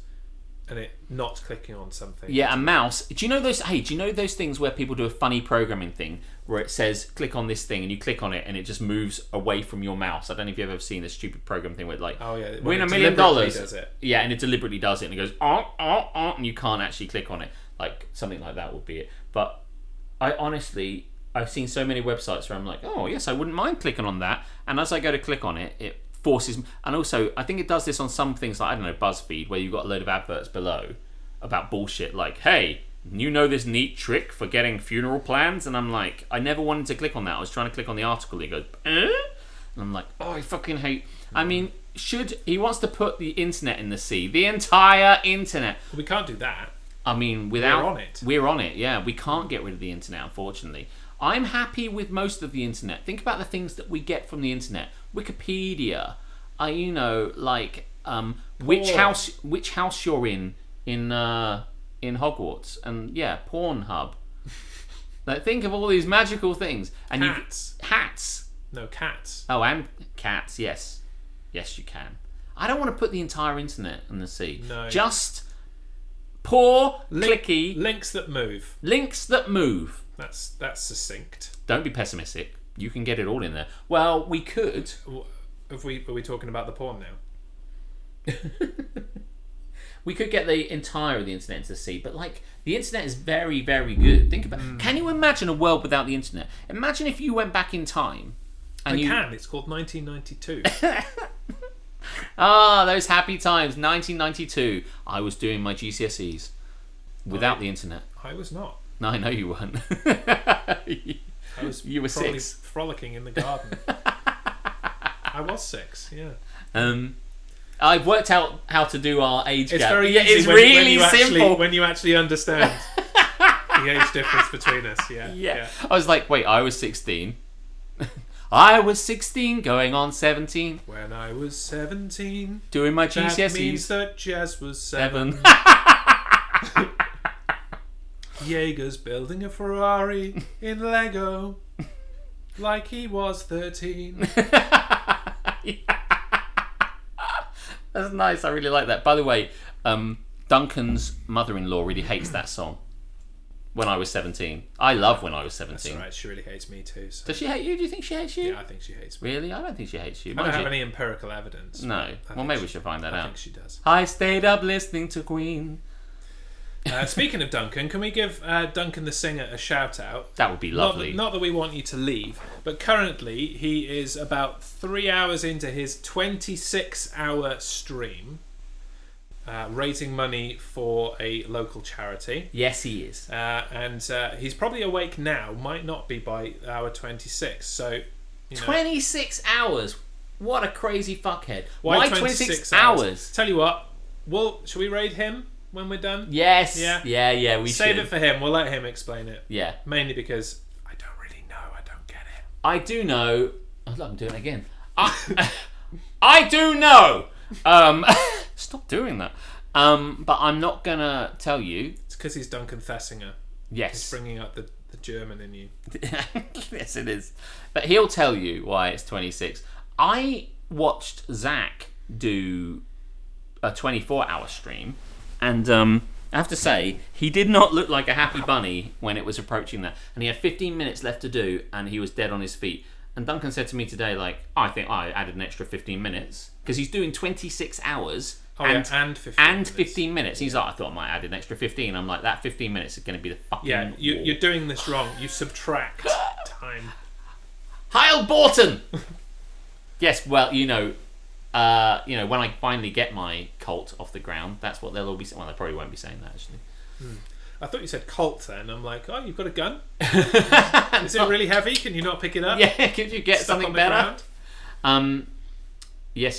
And it not clicking on something. Yeah, a mouse. Do you know those? Hey, do you know those things where people do a funny programming thing where it says click on this thing and you click on it and it just moves away from your mouse? I don't know if you've ever seen this stupid program thing where it like, oh yeah, win $1 million. Does it? Yeah, and it deliberately does it and it goes and you can't actually click on it. Like something like that would be it. But I've seen so many websites where I'm like, oh yes, I wouldn't mind clicking on that. And as I go to click on it, it forces, and also I think it does this on some things like, I don't know, BuzzFeed, where you've got a load of adverts below about bullshit like, hey, you know this neat trick for getting funeral plans? And I'm like, I never wanted to click on that. I was trying to click on the article. He goes, and I'm like, oh, I fucking hate. I mean, he wants to put the internet in the sea, the entire internet. We can't do that. I mean, we're on it. Yeah, we can't get rid of the internet, unfortunately. I'm happy with most of the internet. Think about the things that we get from the internet. Wikipedia, which house you're in Hogwarts, and yeah, Pornhub. Like, think of all these magical things. And hats. No, cats. Oh, and cats. Yes, you can. I don't want to put the entire internet in the sea. No. Just poor, clicky links that move. Links that move. That's succinct. Don't be pessimistic. You can get it all in there. Well, we could. Are we talking about the porn now? We could get the entire of the internet into the sea, but like the internet is very, very good. Think about. Can you imagine a world without the internet? Imagine if you went back in time. And can. It's called 1992. Ah, those happy times. 1992. I was doing my GCSEs without the internet. I was not. No, I know you weren't. You were 6. Frolicking in the garden. I was 6, yeah. I've worked out how to do our age gap. It's very easy. It's really simple when you actually understand the age difference between us. Yeah. I was like, wait, I was 16. I was 16, going on 17. When I was 17, doing my GCSEs. That means that Jez was 7. Jaeger's building a Ferrari in Lego like he was 13. That's nice. I really like that. By the way, Duncan's mother-in-law really hates that song. when I was 17. I love when I was That's 17. alright. She really hates me too. So. Does she hate you? Do you think she hates you? Yeah, I think she hates me. Really? I don't think she hates you. I don't Mind have you- any empirical evidence. No. I Well, think maybe we should find that I out. think she does. I stayed up listening to Queen. Speaking of Duncan, can we give Duncan the singer a shout out? That would be lovely. Not that we want you to leave, but currently he is about 3 hours into his 26-hour stream, raising money for a local charity. Yes, he is. And he's probably awake now, might not be by hour 26. So, 26 hours. What a crazy fuckhead. Why 26 hours? Tell you what, should we raid him when we're done? Yes. Yeah. Yeah, we should. Save it for him. We'll let him explain it. Yeah. Mainly because I don't really know. I don't get it. I do know. Oh, look, I'm doing it again. I do know. Stop doing that. But I'm not gonna tell you. It's because he's Duncan Thessinger. Yes. He's bringing up the German in you. Yes, it is. But he'll tell you why it's 26. I watched Zach do a 24-hour stream, and I have to say, he did not look like a happy bunny when it was approaching that. And he had 15 minutes left to do, and he was dead on his feet. And Duncan said to me today, like, I think I added an extra 15 minutes, because he's doing 26 hours and 15 minutes. He's like, I thought I might add an extra 15. I'm like, that 15 minutes is going to be the fucking Yeah, wall. you're doing this wrong. You subtract time. Heil Borton! Yes, well, when I finally get my cult off the ground, that's what they'll all be saying. Well, they probably won't be saying that, actually. I thouut you said Colt then. I'm like, oh, you've got a gun? Is it really heavy? Can you not pick it up? Yeah, could you get Stuck something on the better? ground? Yes.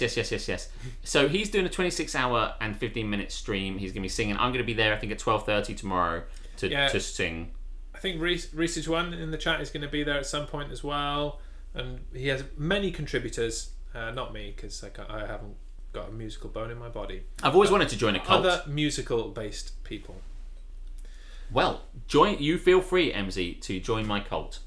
So he's doing a 26-hour and 15-minute stream. He's going to be singing. I'm going to be there, I think, at 12:30 tomorrow to sing. I think Reese's one in the chat is going to be there at some point as well. And he has many contributors. Not me, because I haven't got a musical bone in my body. I've always wanted to join a cult. Other musical-based people. Well, you feel free, MZ, to join my cult.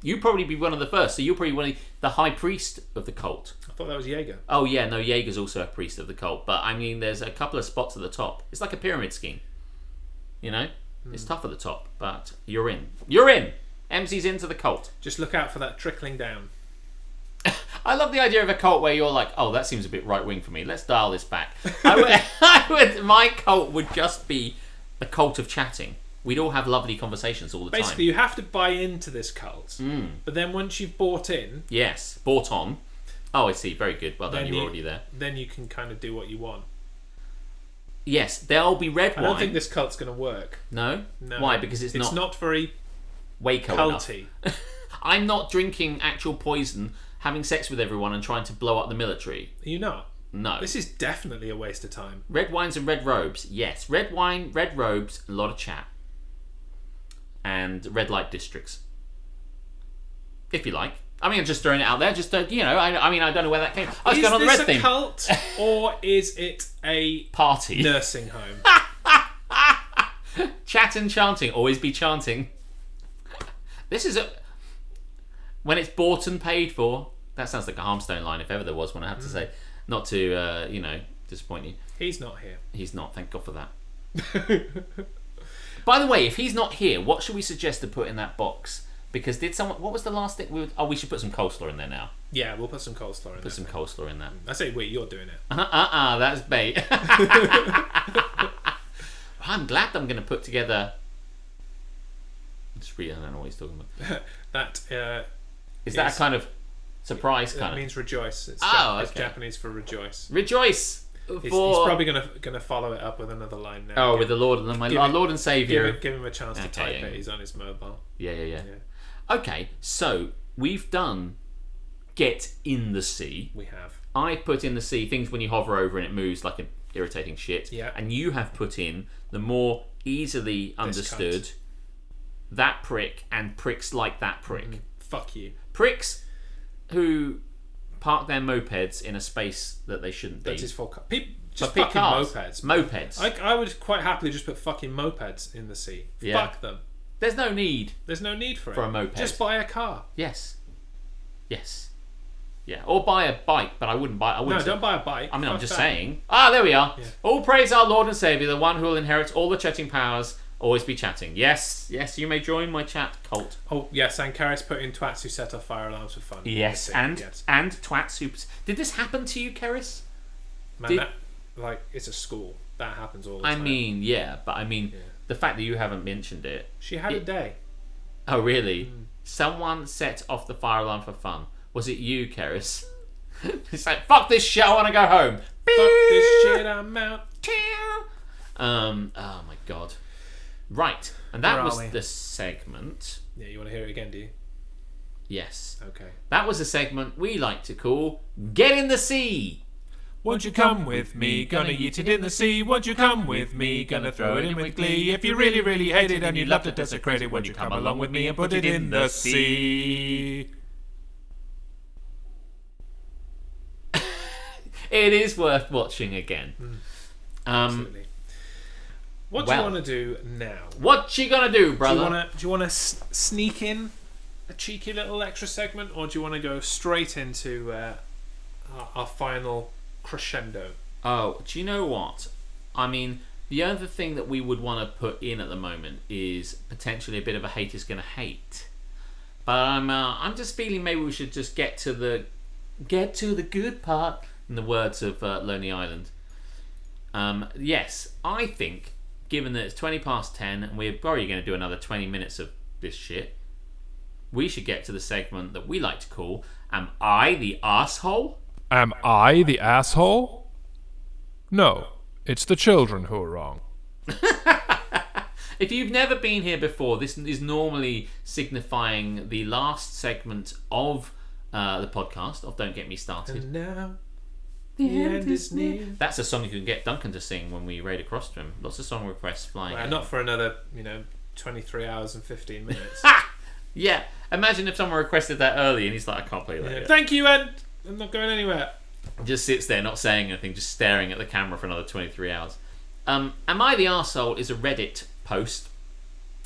You'll probably be one of the first, so you're probably one of the high priest of the cult. I thought that was Jaeger. Oh yeah, no, Jaeger's also a priest of the cult, but I mean, there's a couple of spots at the top. It's like a pyramid scheme, It's tough at the top, but you're in. MZ's into the cult. Just look out for that trickling down. I love the idea of a cult where you're like, oh, that seems a bit right wing for me. Let's dial this back. My cult would just be a cult of chatting. We'd all have lovely conversations all the time. Basically, you have to buy into this cult. But then once you've bought in... Yes, bought on. Oh, I see. Very good. Well done. You're already there. Then you can kind of do what you want. Yes, there'll be red wine. I don't think this cult's going to work. No? No. Why? Because it's not very Waco culty. enough. I'm not drinking actual poison, having sex with everyone, and trying to blow up the military. Are you not? No. This is definitely a waste of time. Red wines and red robes. Yes. Red wine, red robes, a lot of chat. And red light districts. If you like. I mean, I'm just throwing it out there. Just, I don't know where that came from. I was going on the red theme. Is this a cult or is it a party? Nursing home. Chat and chanting. Always be chanting. This is when it's bought and paid for. That sounds like a Harmstone line, if ever there was one, I have to say. Not to, disappoint you. He's not here. He's not. Thank God for that. By the way, if he's not here, what should we suggest to put in that box? Because what was the last thing? We should put some coleslaw in there now. Yeah, we'll put some coleslaw in there. Put some coleslaw in there. I say, wait, you're doing it. That's bait. I'm glad I'm going to put together... I don't know what he's talking about. Is that a kind of surprise kind That of... means rejoice. It's okay. It's Japanese for rejoice. Rejoice! He's probably gonna follow it up with another line now. Oh, with the Lord and our Lord and Saviour. Give him a chance to type it. He's on his mobile. Yeah. Okay, so we've done Get in the Sea. We have. I put in the sea things when you hover over and it moves like an irritating shit. Yeah. And you have put in the more easily understood cunt. That prick and pricks like that prick. Fuck you. Pricks who park their mopeds in a space that they shouldn't be. That is for just pick fucking cars. mopeds. Mopeds. I would quite happily just put fucking mopeds in the sea. Yeah. Fuck them. There's no need. There's no need for it. For a moped. Just buy a car. Yes. Yeah. Or buy a bike, but I wouldn't buy. No, don't buy a bike. I'm Fuck just that. saying. There we are. Yeah. All praise our Lord and Saviour, the one who will inherit all the chatting powers Always be chatting. Yes, you may join my chat cult. Oh yes, and Karis put in twats who set off fire alarms for fun. Yes, and twats who. Did this happen to you, Karis? Man, it's a school. That happens all the time. I mean, yeah, but the fact that you haven't mentioned it. She had a day. Oh really? Someone set off the fire alarm for fun. Was it you, Karis? It's like, fuck this shit, I want to go home. Fuck this shit, I'm out. Oh my god. Right, and that Where was are we? the segment. Yeah, you want to hear it again, do you? Yes. Okay. That was a segment we like to call Get in the Sea. Won't you come with me? Gonna eat it in the sea. Won't you come with me? Gonna throw it in with glee. If you really, really hate it and you love to desecrate it, won't you come along with me and put it in the sea? It is worth watching again. Absolutely. What do you want to do now? What you gonna do, brother? Do you want to sneak in a cheeky little extra segment, or do you want to go straight into our final crescendo? Oh, do you know what? I mean, the other thing that we would want to put in at the moment is potentially a bit of a haters gonna hate. But I'm just feeling maybe we should just get to the good part, in the words of Lonely Island. Yes, I think, given that it's 20 past 10 and we're probably going to do another 20 minutes of this shit, we should get to the segment that we like to call Am I the Arsehole? Am I the asshole? No, it's the children who are wrong. If you've never been here before, this is normally signifying the last segment of the podcast of Don't Get Me Started. And now the end is near. That's a song you can get Duncan to sing when we raid across to him. Lots of song requests flying in. Not for another 23 hours and 15 minutes. Yeah, imagine if someone requested that early and he's like, I can't play that yet. Thank you, and I'm not going anywhere. Just sits there not saying anything, just staring at the camera for another 23 hours. Am I the Arsehole is a Reddit post,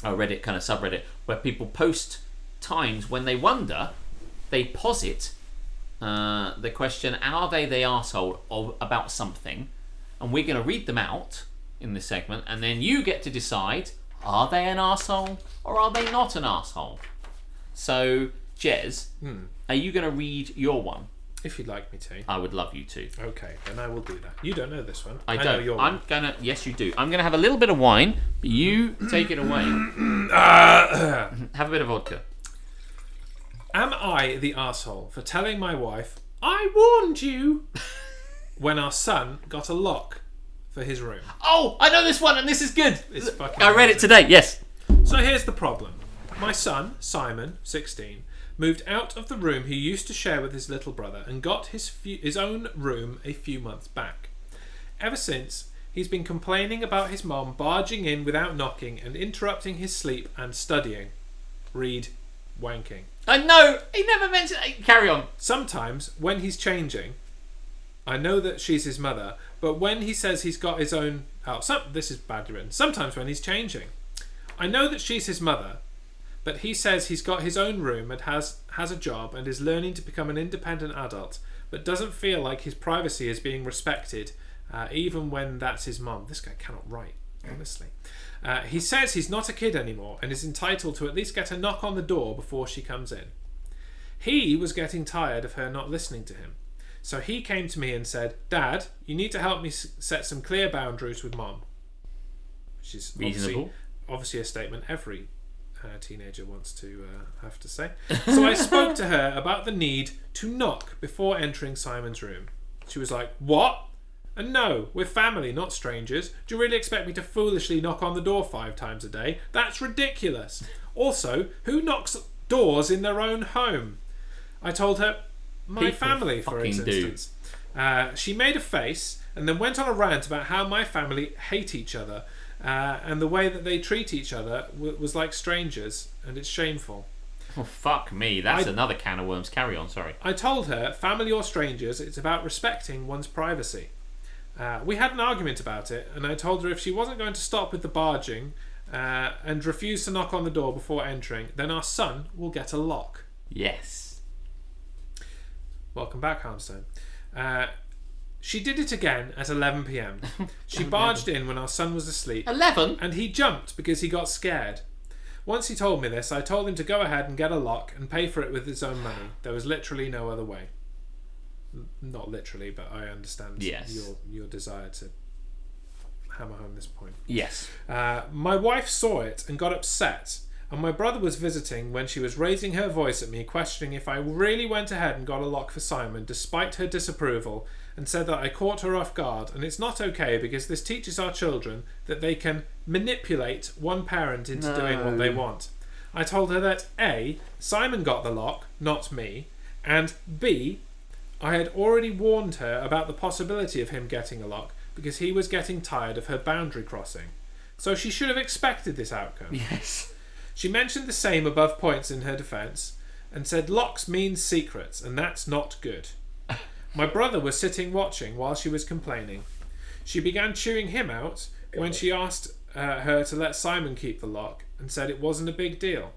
a Reddit kind of subreddit, where people post times when they wonder, they posit the question, are they the arsehole about something? And we're going to read them out in this segment, and then you get to decide, are they an arsehole or are they not an arsehole? So, Jez, are you going to read your one? If you'd like me to. I would love you to. Okay, then I will do that. You don't know this one. I know don't. your I'm one. gonna. Yes, you do. I'm gonna have a little bit of wine, but you take it away. Have a bit of vodka. Am I the arsehole for telling my wife, I warned you, when our son got a lock for his room? Oh, I know this one, and this is good. It's fucking I read it amazing. today. Yes. So here's the problem. My son, Simon, 16, moved out of the room he used to share with his little brother and got his own room a few months back. Ever since, he's been complaining about his mom barging in without knocking and interrupting his sleep and studying. Read, wanking. I know. He never mentioned. Carry on. Sometimes, when he's changing, I know that she's his mother, but when he says he's got his own... this is badly written. Sometimes when he's changing, I know that she's his mother, but he says he's got his own room and has a job and is learning to become an independent adult, but doesn't feel like his privacy is being respected, even when that's his mum. This guy cannot write, honestly. He says he's not a kid anymore and is entitled to at least get a knock on the door before she comes in. He was getting tired of her not listening to him, so he came to me and said, Dad, you need to help me set some clear boundaries with Mom. Which is reasonable. Obviously a statement every teenager wants to have to say. So I spoke to her about the need to knock before entering Simon's room. She was like, what? And no, we're family, not strangers. Do you really expect me to foolishly knock on the door 5 times a day? That's ridiculous. Also, who knocks doors in their own home? I told her, my People family, for instance. She made a face and then went on a rant about how my family hate each other. And the way that they treat each other was like strangers, and it's shameful. Oh, fuck me. That's another can of worms. Carry on, sorry. I told her, family or strangers, it's about respecting one's privacy. We had an argument about it, and I told her if she wasn't going to stop with the barging and refuse to knock on the door before entering, then our son will get a lock. Yes. Welcome back, Harmstone. She did it again at 11 p.m. She barged in when our son was asleep. 11? And he jumped because he got scared. Once he told me this, I told him to go ahead and get a lock and pay for it with his own money. There was literally no other way. Not literally, but I understand your desire to hammer home this point. Yes. My wife saw it and got upset, and my brother was visiting when she was raising her voice at me, questioning if I really went ahead and got a lock for Simon despite her disapproval, and said that I caught her off guard, and it's not okay because this teaches our children that they can manipulate one parent into doing what they want. I told her that A, Simon got the lock, not me, and B, I had already warned her about the possibility of him getting a lock because he was getting tired of her boundary crossing. So she should have expected this outcome. Yes. She mentioned the same above points in her defence and said locks means secrets, and that's not good. My brother was sitting watching while she was complaining. She began chewing him out when she asked her to let Simon keep the lock and said it wasn't a big deal.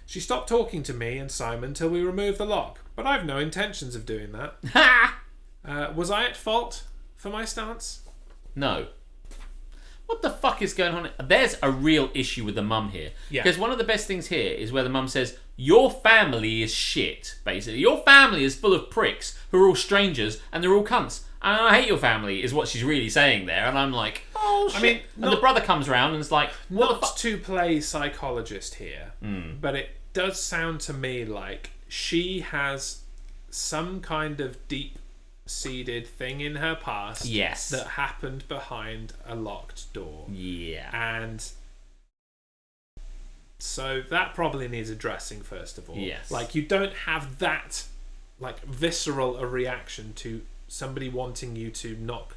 She stopped talking to me and Simon till we removed the lock, but I've no intentions of doing that. Was I at fault for my stance? No. What the fuck is going on? There's a real issue with the mum here. Yeah. Because one of the best things here is where the mum says, your family is shit, basically. Your family is full of pricks who are all strangers and they're all cunts. And I hate your family, is what she's really saying there. And I'm like, oh, shit. I mean, and the brother comes around and is like, what the not fuck? to play psychologist here, but it does sound to me like she has some kind of deep-seated thing in her past that happened behind a locked door. Yeah. And so that probably needs addressing first of all. Yes. Like, you don't have that like visceral a reaction to somebody wanting you to knock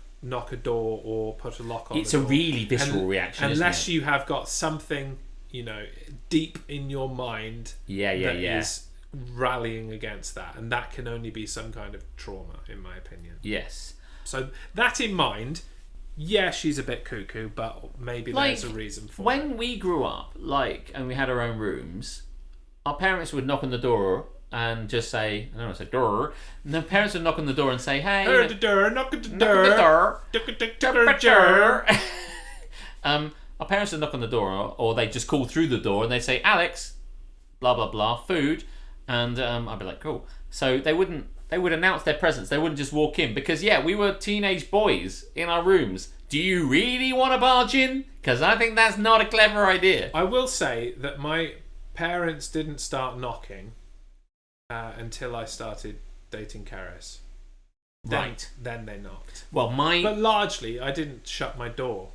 a door or put a lock on It's a a door. really visceral reaction, unless isn't it? you have got something, you know, deep in your mind that is rallying against that, and that can only be some kind of trauma, in my opinion. Yes. So that in mind, yeah, she's a bit cuckoo, but maybe there's a reason for it. When we grew up, and we had our own rooms, our parents would knock on the door and just say, I don't want to say door, and the parents would knock on the door and say, hey, the door, knock at the door. Our parents would knock on the door, or they'd just call through the door and they'd say, Alex, blah blah blah, food, and I'd be like, cool. So they would announce their presence. They wouldn't just walk in because we were teenage boys in our rooms. Do you really want to barge in? Because I think that's not a clever idea. I will say that my parents didn't start knocking until I started dating Karis. Right. Then they knocked. Well, but largely I didn't shut my door.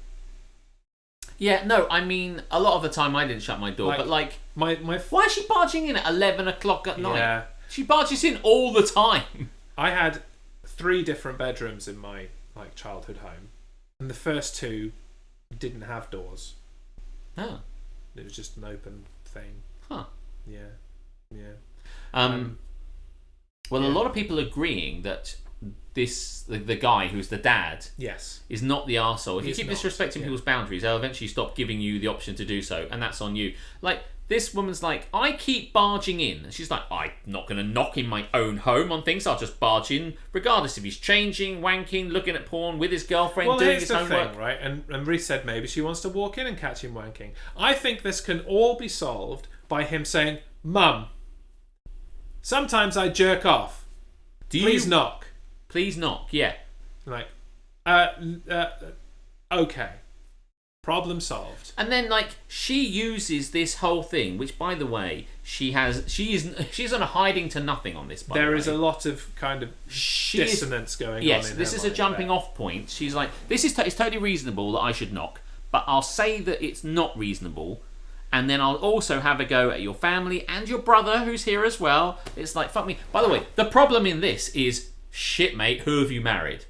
Yeah, no, I mean, a lot of the time I didn't shut my door, but my why is she barging in at 11 o'clock at night? Yeah. She barges in all the time. I had 3 different bedrooms in my childhood home, and the first 2 didn't have doors. Oh. It was just an open thing. Huh. Yeah. Well, a lot of people agreeing that the guy who's the dad is not the arsehole. If you keep disrespecting people's boundaries, they'll eventually stop giving you the option to do so, and that's on you. Like, this woman's like, I keep barging in. And she's like, I'm not going to knock in my own home on things. I'll just barge in, regardless if he's changing, wanking, looking at porn with his girlfriend, doing his homework. Thing, right? And Reese said maybe she wants to walk in and catch him wanking. I think this can all be solved by him saying, Mum, sometimes I jerk off. Please knock. Please knock, yeah. Like, okay. Problem solved. And then, she uses this whole thing, which, by the way, she's on a hiding to nothing on this. There is a lot of kind of dissonance going on. Yes, this is a jumping off point. She's like, it's totally reasonable that I should knock, but I'll say that it's not reasonable, and then I'll also have a go at your family and your brother who's here as well. It's like, fuck me. By the way, the problem in this is, shit, mate, who have you married?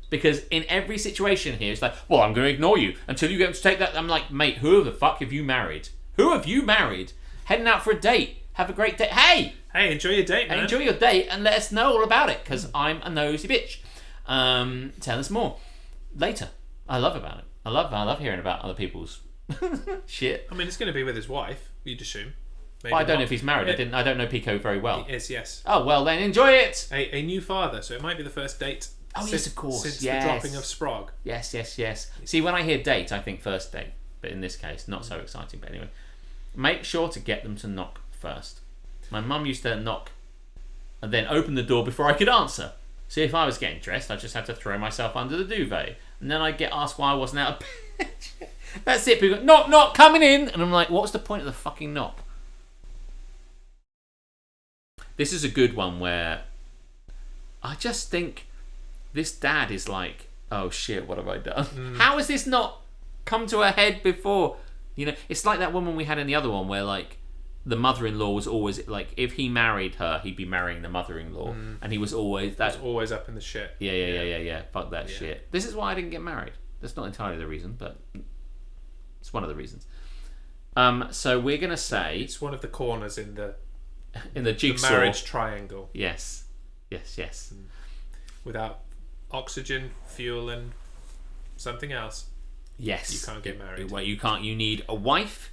Because in every situation here, it's like, well, I'm going to ignore you until you get to take that. I'm like, mate, who the fuck have you married? Who have you married? Heading out for a date. Have a great day. Hey, enjoy your date, man. Enjoy your date and let us know all about it, because I'm a nosy bitch. Tell us more later. I love about it. I love hearing about other people's shit. I mean, it's going to be with his wife, you'd assume. Well, I don't know if he's married. I don't know Pico very well. He is, yes. Oh, well then, enjoy it. A new father, so it might be the first date Oh, yes, of course. Since yes. the dropping of Sprog. Yes. See, when I hear date, I think first date. But in this case, not so exciting. But anyway, make sure to get them to knock first. My mum used to knock and then open the door before I could answer. So if I was getting dressed, I just had to throw myself under the duvet. And then I'd get asked why I wasn't out of bed. That's it. People go, knock, knock, coming in. And I'm like, what's the point of the fucking knock? This is a good one where I just think this dad is like, oh shit, what have I done? How has this not come to a head before? You know, it's like that woman we had in the other one where like the mother-in-law was always like, if he married her, he'd be marrying the mother-in-law, and he was always that. Was always up in the shit. Yeah. Fuck that shit. This is why I didn't get married. That's not entirely the reason, but it's one of the reasons. So we're gonna say It's one of the corners in the jigsaw. the marriage triangle. Yes. Without oxygen, fuel, and something else, Yes. you can't get married. Well, you can't. You need a wife.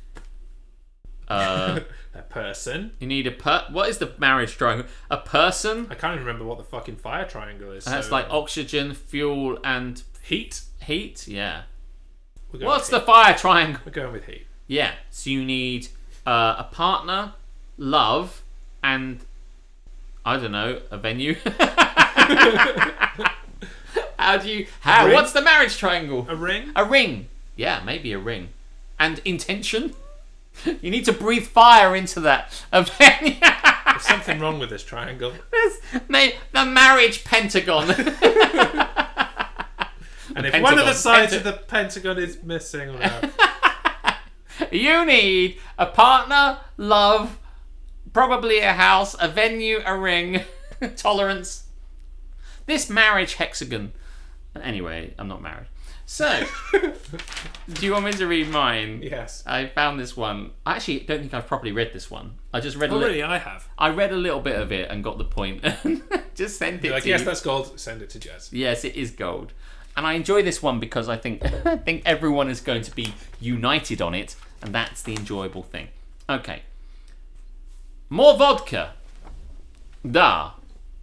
A person. You need what is the marriage triangle? A person. I can't even remember what the fucking fire triangle is. And that's like oxygen, fuel, and heat. Heat. Yeah. We're going What's with the fire triangle? We're going with heat. Yeah. So you need a partner, love, and I don't know, a venue. How? Ring? What's the marriage triangle? A ring. A ring. Yeah, maybe a ring. And intention. You need to breathe fire into that. There's something wrong with this triangle. The marriage pentagon. And if one of the sides of the pentagon is missing, you need a partner, love, probably a house, a venue, a ring, tolerance. This marriage hexagon. Anyway, I'm not married. So, do you want me to read mine? Yes. I found this one. I actually don't think I've properly read this one. I just read really? I have. I read a little bit of it and got the point. Just sent it Like, to yes, you. that's gold. Send it to Jez. Yes, it is gold. And I enjoy this one because I think everyone is going to be united on it, and that's the enjoyable thing. Okay. More vodka. Da.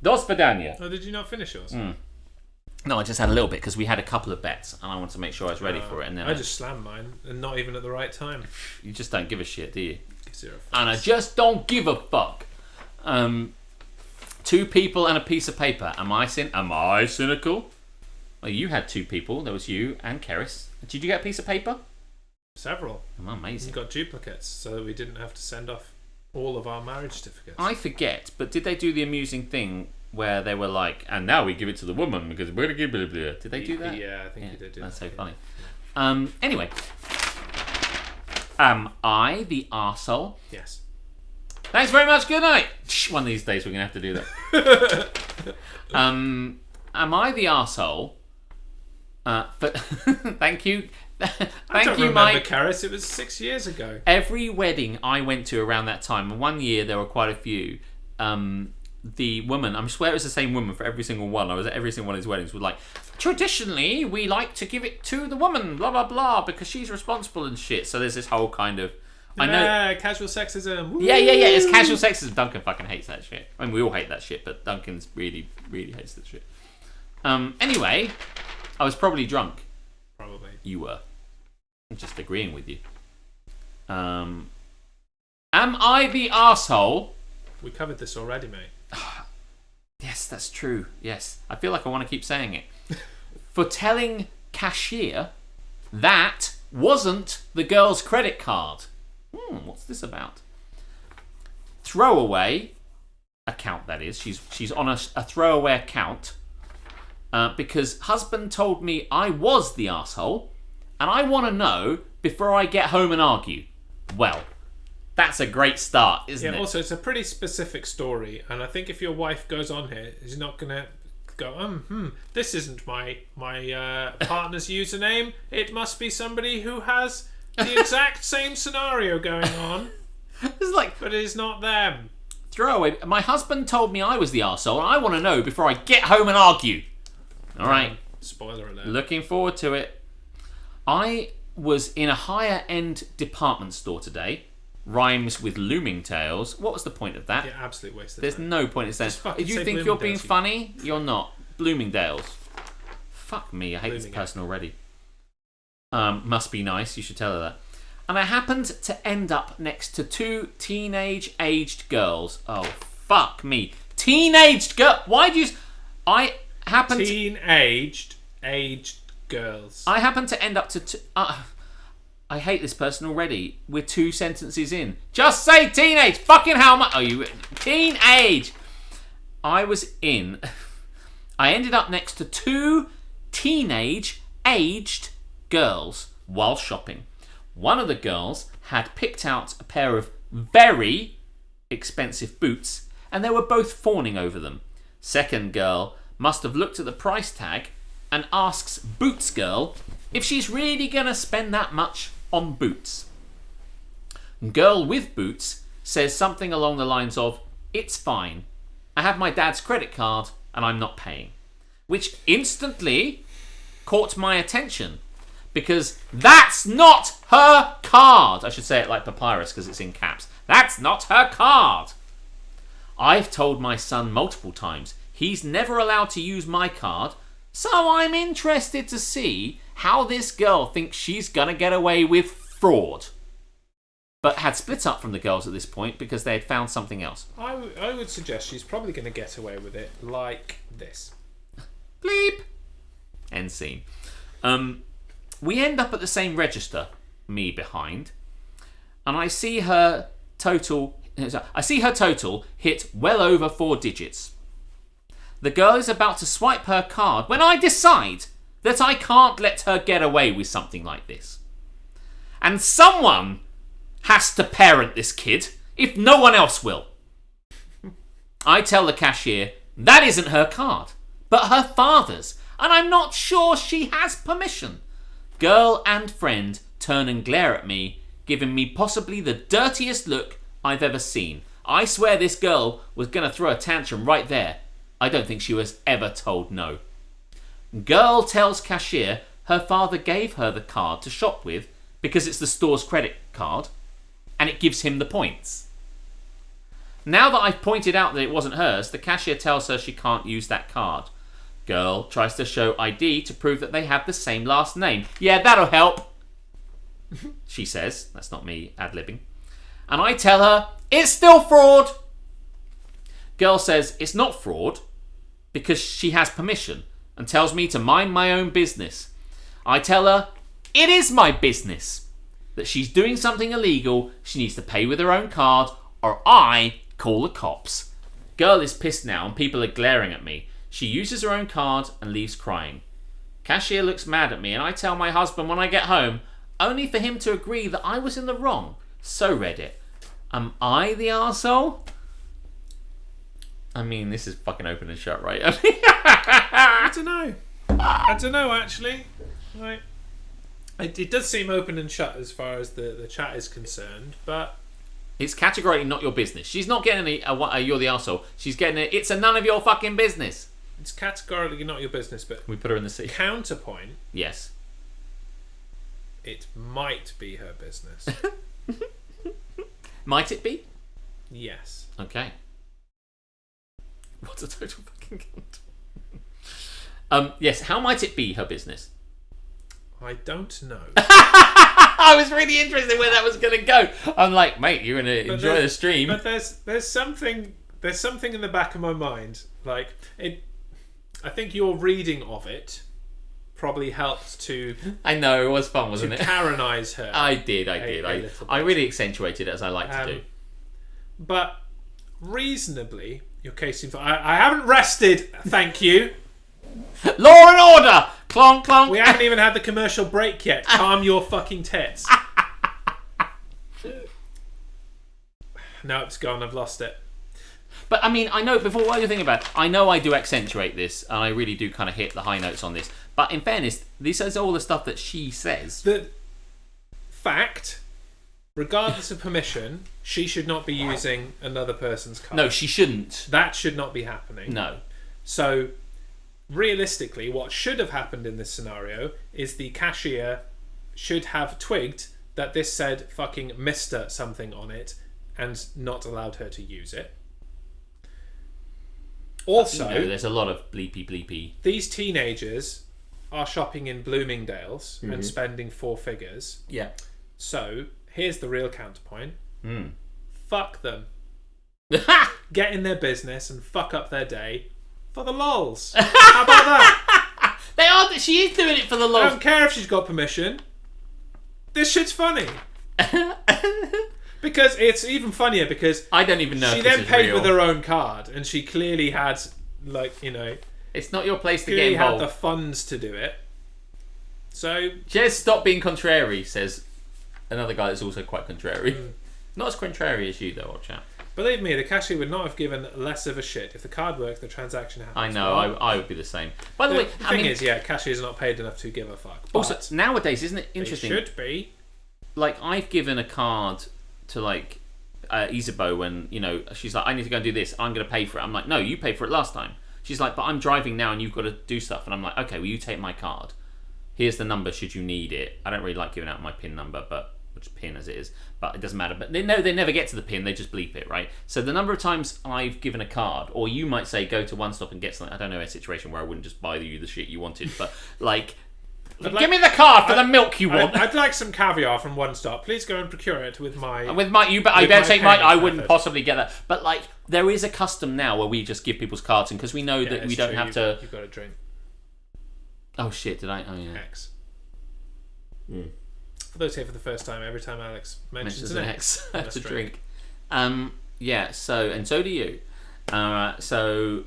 Do spadania. Oh, did you not finish yours? No, I just had a little bit because we had a couple of bets, and I wanted to make sure I was ready for it. And then I just slammed mine, and not even at the right time. You just don't give a shit, do you? Zero. And I just don't give a fuck. 2 people and a piece of paper. Am I cynical? Well, you had 2 people. There was you and Keris. Did you get a piece of paper? Several. Oh, amazing. We got duplicates so that we didn't have to send off all of our marriage certificates. I forget, but did they do the amusing thing where they were like, and now we give it to the woman because we're going to give it. Did they do that? Yeah, I think you did. That's so funny. Anyway, am I the arsehole? Yes. Thanks very much. Good night. One of these days we're going to have to do that. Am I the arsehole? But thank you. I don't remember, Mike. Karis. It was 6 years ago. Every wedding I went to around that time, and one year there were quite a few. The woman, I swear it was the same woman for every single one. I was at every single one of his weddings. Was like, traditionally we like to give it to the woman, blah blah blah, because she's responsible and shit. So there's this whole kind of, I know, casual sexism. Woo! Yeah. It's casual sexism. Duncan fucking hates that shit. I mean, we all hate that shit, but Duncan's really hates that shit. Anyway, I was probably drunk. Probably. You were. I'm just agreeing with you. Am I the arsehole? We covered this already, mate. Yes, that's true. Yes. I feel like I want to keep saying it. For telling cashier that wasn't the girl's credit card. What's this about? Throwaway account, that is. She's on a throwaway account because husband told me I was the arsehole and I want to know before I get home and argue. Well, that's a great start, isn't it? Also, it's a pretty specific story, and I think if your wife goes on here, she's not going to go, this isn't my partner's username. It must be somebody who has the exact same scenario going on. It's like, but it is not them. Throwaway. My husband told me I was the arsehole, and I want to know before I get home and argue. All right. Spoiler alert. Looking forward to it. I was in a higher-end department store today. Rhymes with looming tales. What was the point of that? Yeah, absolute waste of There's time. no point in saying. Just fucking You say think you're being Bloomingdale's, funny? You're not. Bloomingdale's. fuck me, I hate this Blooming person already. Must be nice, you should tell her that. And I happened to end up next to 2 teenage-aged girls. Oh, fuck me. Teenaged girl. Why do you... I happened aged girls. I happen to end up to... I hate this person already. We're 2 sentences in. Just say teenage. Fucking how much... Oh, you... Teenage. I ended up next to 2 teenage-aged girls while shopping. One of the girls had picked out a pair of very expensive boots, and they were both fawning over them. Second girl must have looked at the price tag and asks Boots Girl if she's really going to spend that much on boots. Girl with boots says something along the lines of, "It's fine. I have my dad's credit card and I'm not paying." Which instantly caught my attention because that's not her card. I should say it like Papyrus because it's in caps. That's not her card. I've told my son multiple times he's never allowed to use my card, so I'm interested to see how this girl thinks she's gonna get away with fraud. But had split up from the girls at this point because they had found something else. I would suggest she's probably going to get away with it like this. Bleep. End scene. We end up at the same register, me behind, and I see her total hit well over 4 digits. The girl is about to swipe her card when I decide that I can't let her get away with something like this. And someone has to parent this kid if no one else will. I tell the cashier that isn't her card, but her father's, and I'm not sure she has permission. Girl and friend turn and glare at me, giving me possibly the dirtiest look I've ever seen. I swear this girl was going to throw a tantrum right there. I don't think she was ever told no. Girl tells cashier her father gave her the card to shop with because it's the store's credit card and it gives him the points. Now that I've pointed out that it wasn't hers, the cashier tells her she can't use that card. Girl tries to show ID to prove that they have the same last name. Yeah, that'll help, she says. That's not me ad-libbing. And I tell her it's still fraud. Girl says it's not fraud because she has permission and tells me to mind my own business. I tell her it is my business, that she's doing something illegal, she needs to pay with her own card or I call the cops. Girl is pissed now and people are glaring at me. She uses her own card and leaves crying. Cashier looks mad at me and I tell my husband when I get home, only for him to agree that I was in the wrong. So Reddit, am I the arsehole? I mean, this is fucking open and shut, right? I don't know, actually. Like, it does seem open and shut as far as the chat is concerned, but... It's categorically not your business. She's not getting you're the arsehole. She's getting it's a none of your fucking business. It's categorically not your business, but... We put her in the sea. Counterpoint. Yes. It might be her business. Might it be? Yes. Okay. What's a total fucking cunt? Yes, how might it be her business? I don't know. I was really interested where that was going to go. I'm like, mate, you're going to enjoy the stream. But there's something in the back of my mind. Like, I think your reading of it probably helped to... I know, it was fun, wasn't it? Karenize her. I did. I really accentuated it, as I like to do. But reasonably, your case seems... I haven't rested, thank you. Law and order! Clonk, clonk. We haven't even had the commercial break yet. Calm your fucking tits. No, it's gone. I've lost it. But I mean, I know, while you're thinking about it, I know I do accentuate this, and I really do kind of hit the high notes on this. But in fairness, this is all the stuff that she says. The fact, regardless of permission, she should not be using another person's card. No, she shouldn't. That should not be happening. No. So, realistically, what should have happened in this scenario is the cashier should have twigged that this said fucking Mr. something on it and not allowed her to use it. Also, there's a lot of bleepy. These teenagers are shopping in Bloomingdale's Mm-hmm. and spending 4 figures. Yeah. So here's the real counterpoint. Mm. Fuck them. Get in their business and fuck up their day for the lols. How about that? They are. She is doing it for the I love. don't care if she's got permission. This shit's funny. Because it's even funnier because I don't even know. she if this then is paid real. with her own card, and she clearly had, like, you know, It's not your place to get clearly had involved. the funds to do it. So Jez, stop being contrary, says another guy that's also quite contrary. Mm. Not as contrary as you, though, old chap. believe me, the cashier would not have given less of a shit if the card works. The transaction happens. I know, Well, I would be the same. By the way, the I thing mean, is, yeah, cashier's not paid enough to give a fuck. But also nowadays, isn't it they interesting? should be. Like, I've given a card to like Isabeau when, you know, she's like, I need to go and do this. I'm going to pay for it. I'm like, no, you paid for it last time. She's like, but I'm driving now and you've got to do stuff. And I'm like, okay, well, you take my card. Here's the number should you need it. I don't really like giving out my PIN number, but which PIN as it is, but it doesn't matter. But they never get to the PIN, they just bleep it, right? So the number of times I've given a card, or you might say go to One Stop and get something. I don't know, a situation where I wouldn't just buy you the shit you wanted, but like, give me the card for the milk you want. I'd like some caviar from One Stop. Please go and procure it with my. With my, I with better my take my. I payment wouldn't method. possibly get that. But like, there is a custom now where we just give people's cards, and because we know Yeah, that it's we don't true, have to. You've got to drink Oh shit! Did I? Oh yeah. X. For those here for the first time, every time Alex mentions an X, I have to drink. Yeah. So and so do you. So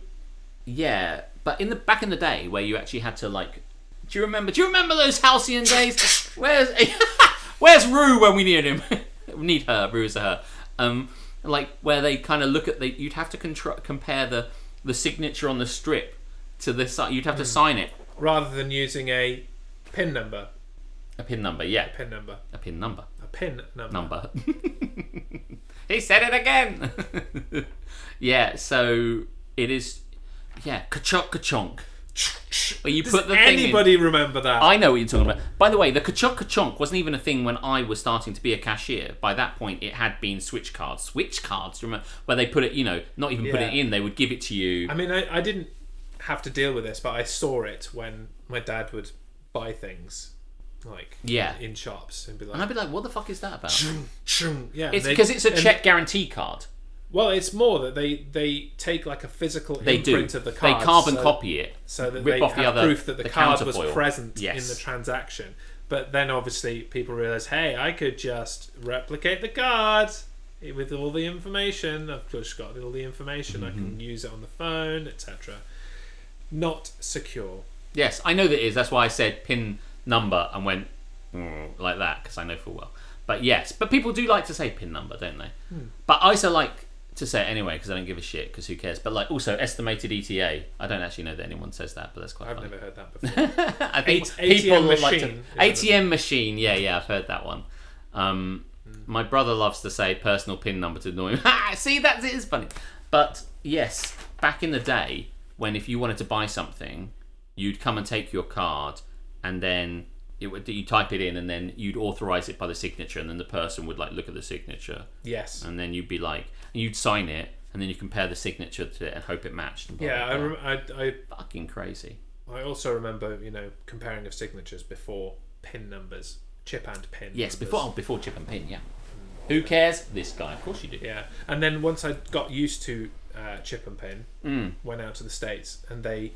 yeah. But back in the day where you actually had to like. Do you remember those halcyon days? Where's Rue when we need him? We need her. Rue is a her. Like where they kind of look at you'd have to compare the signature on the strip to the side. You'd have to sign it. rather than using a PIN number. A PIN number, yeah. A PIN number. A PIN number. A PIN number. He said it again. Yeah, so it is. Yeah, ka-chonk ka-chonk. Where you Does put the thing in. anybody remember that? I know what you're talking about. By the way, the ka-chonk ka-chonk wasn't even a thing when I was starting to be a cashier. By that point, it had been switch cards. Switch cards, remember? Where they put it, you know, not even put it in, they would give it to you. I mean, I didn't have to deal with this, but I saw it when my dad would buy things, like, in shops. And I'd be like, what the fuck is that about? Yeah, It's because it's a check guarantee card. Well, it's more that they take like a physical imprint of the card. They carbon copy it. So that rip they off have the other, proof that the card was counterfoil. present Yes. in the transaction. But then obviously people realise, hey, I could just replicate the card with all the information. I've just got all the information. I can use it on the phone, etc. Not secure. Yes, I know that it is. That's why I said PIN number and went like that, because I know full well. But yes, but people do like to say PIN number, don't they? But I also like to say it anyway because I don't give a shit, because who cares? But like also estimated ETA. I don't actually know that anyone says that, but that's quite funny. I've never heard that before. I think ATM people machine like to, is ATM machine. Yeah, I've heard that one. My brother loves to say personal PIN number to annoy him. See, it is funny. But yes, back in the day, when if you wanted to buy something, you'd come and take your card, and then you type it in, and then you'd authorize it by the signature, and then the person would like look at the signature. Yes. And then you'd be like, you'd sign it, and then you compare the signature to it and hope it matched. And blah, Yeah, blah, blah. I Fucking crazy. I also remember, comparing of signatures before PIN numbers, chip and PIN. Yes, numbers. before chip and pin. Yeah. Who cares? This guy. Of course you do. Yeah, and then once I got used to chip and pin, went out to the States, and they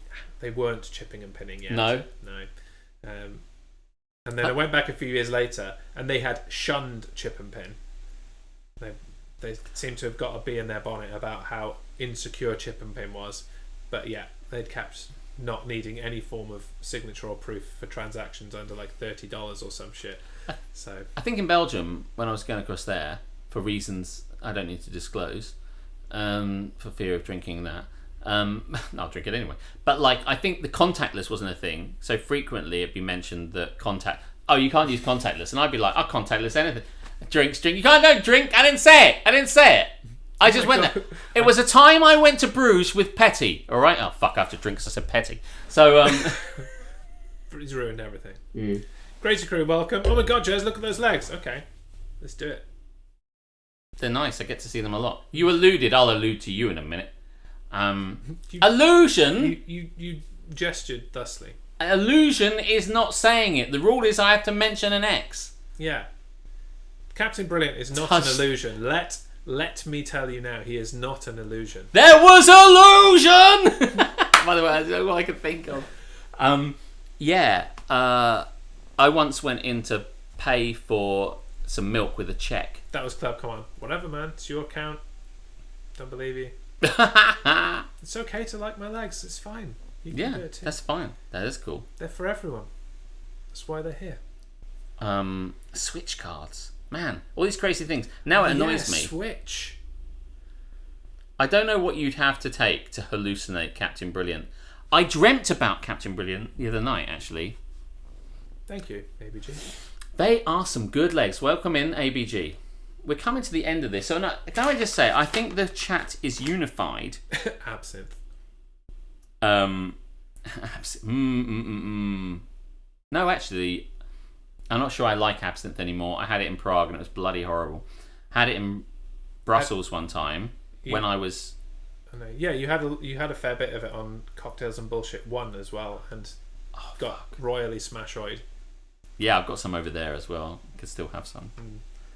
weren't chipping and pinning yet. No. And then I went back a few years later, and they had shunned chip and pin. They seemed to have got a bee in their bonnet about how insecure chip and pin was, but yeah, they'd kept not needing any form of signature or proof for transactions under like $30 or some shit. So I think in Belgium, when I was going across there, for reasons I don't need to disclose, for fear of drinking that, I'll drink it anyway. But like, I think the contactless wasn't a thing. So frequently it'd be mentioned that you can't use contactless, and I'd be like, contactless anything. Drink. You can't drink. I didn't say it. I just went there. It was a time I went to Bruges with Petty. All right. Oh fuck! I have to drink because I said Petty. So he's ruined everything. Crazy Crew, welcome. Oh my god, Jez, look at those legs. Okay, let's do it. They're nice. I get to see them a lot. You alluded. I'll allude to you in a minute. Illusion. You gestured thusly. Illusion is not saying it. The rule is I have to mention an X. Yeah. Captain Brilliant is not an illusion. Let me tell you now, he is not an illusion. There was illusion! By the way, that's all I could think of. I once went in to pay for some milk with a check. That was Club. Come on. Whatever, man. It's your account. Don't believe you. It's okay to like my legs. It's fine. You can do it too. That's fine. That is cool. They're for everyone. That's why they're here. Switch cards. Man, all these crazy things. Now it annoys me. Switch. I don't know what you'd have to take to hallucinate Captain Brilliant. I dreamt about Captain Brilliant the other night, actually. Thank you, ABG. They are some good legs. Welcome in, ABG. We're coming to the end of this. So now, can I just say, I think the chat is unified. Absinthe. No, actually, I'm not sure I like absinthe anymore. I had it in Prague and it was bloody horrible. Had it in Brussels one time when I was... I know. Yeah, you had a fair bit of it on Cocktails and Bullshit 1 as well, and got royally smash-oyed. Yeah, I've got some over there as well. Could still have some.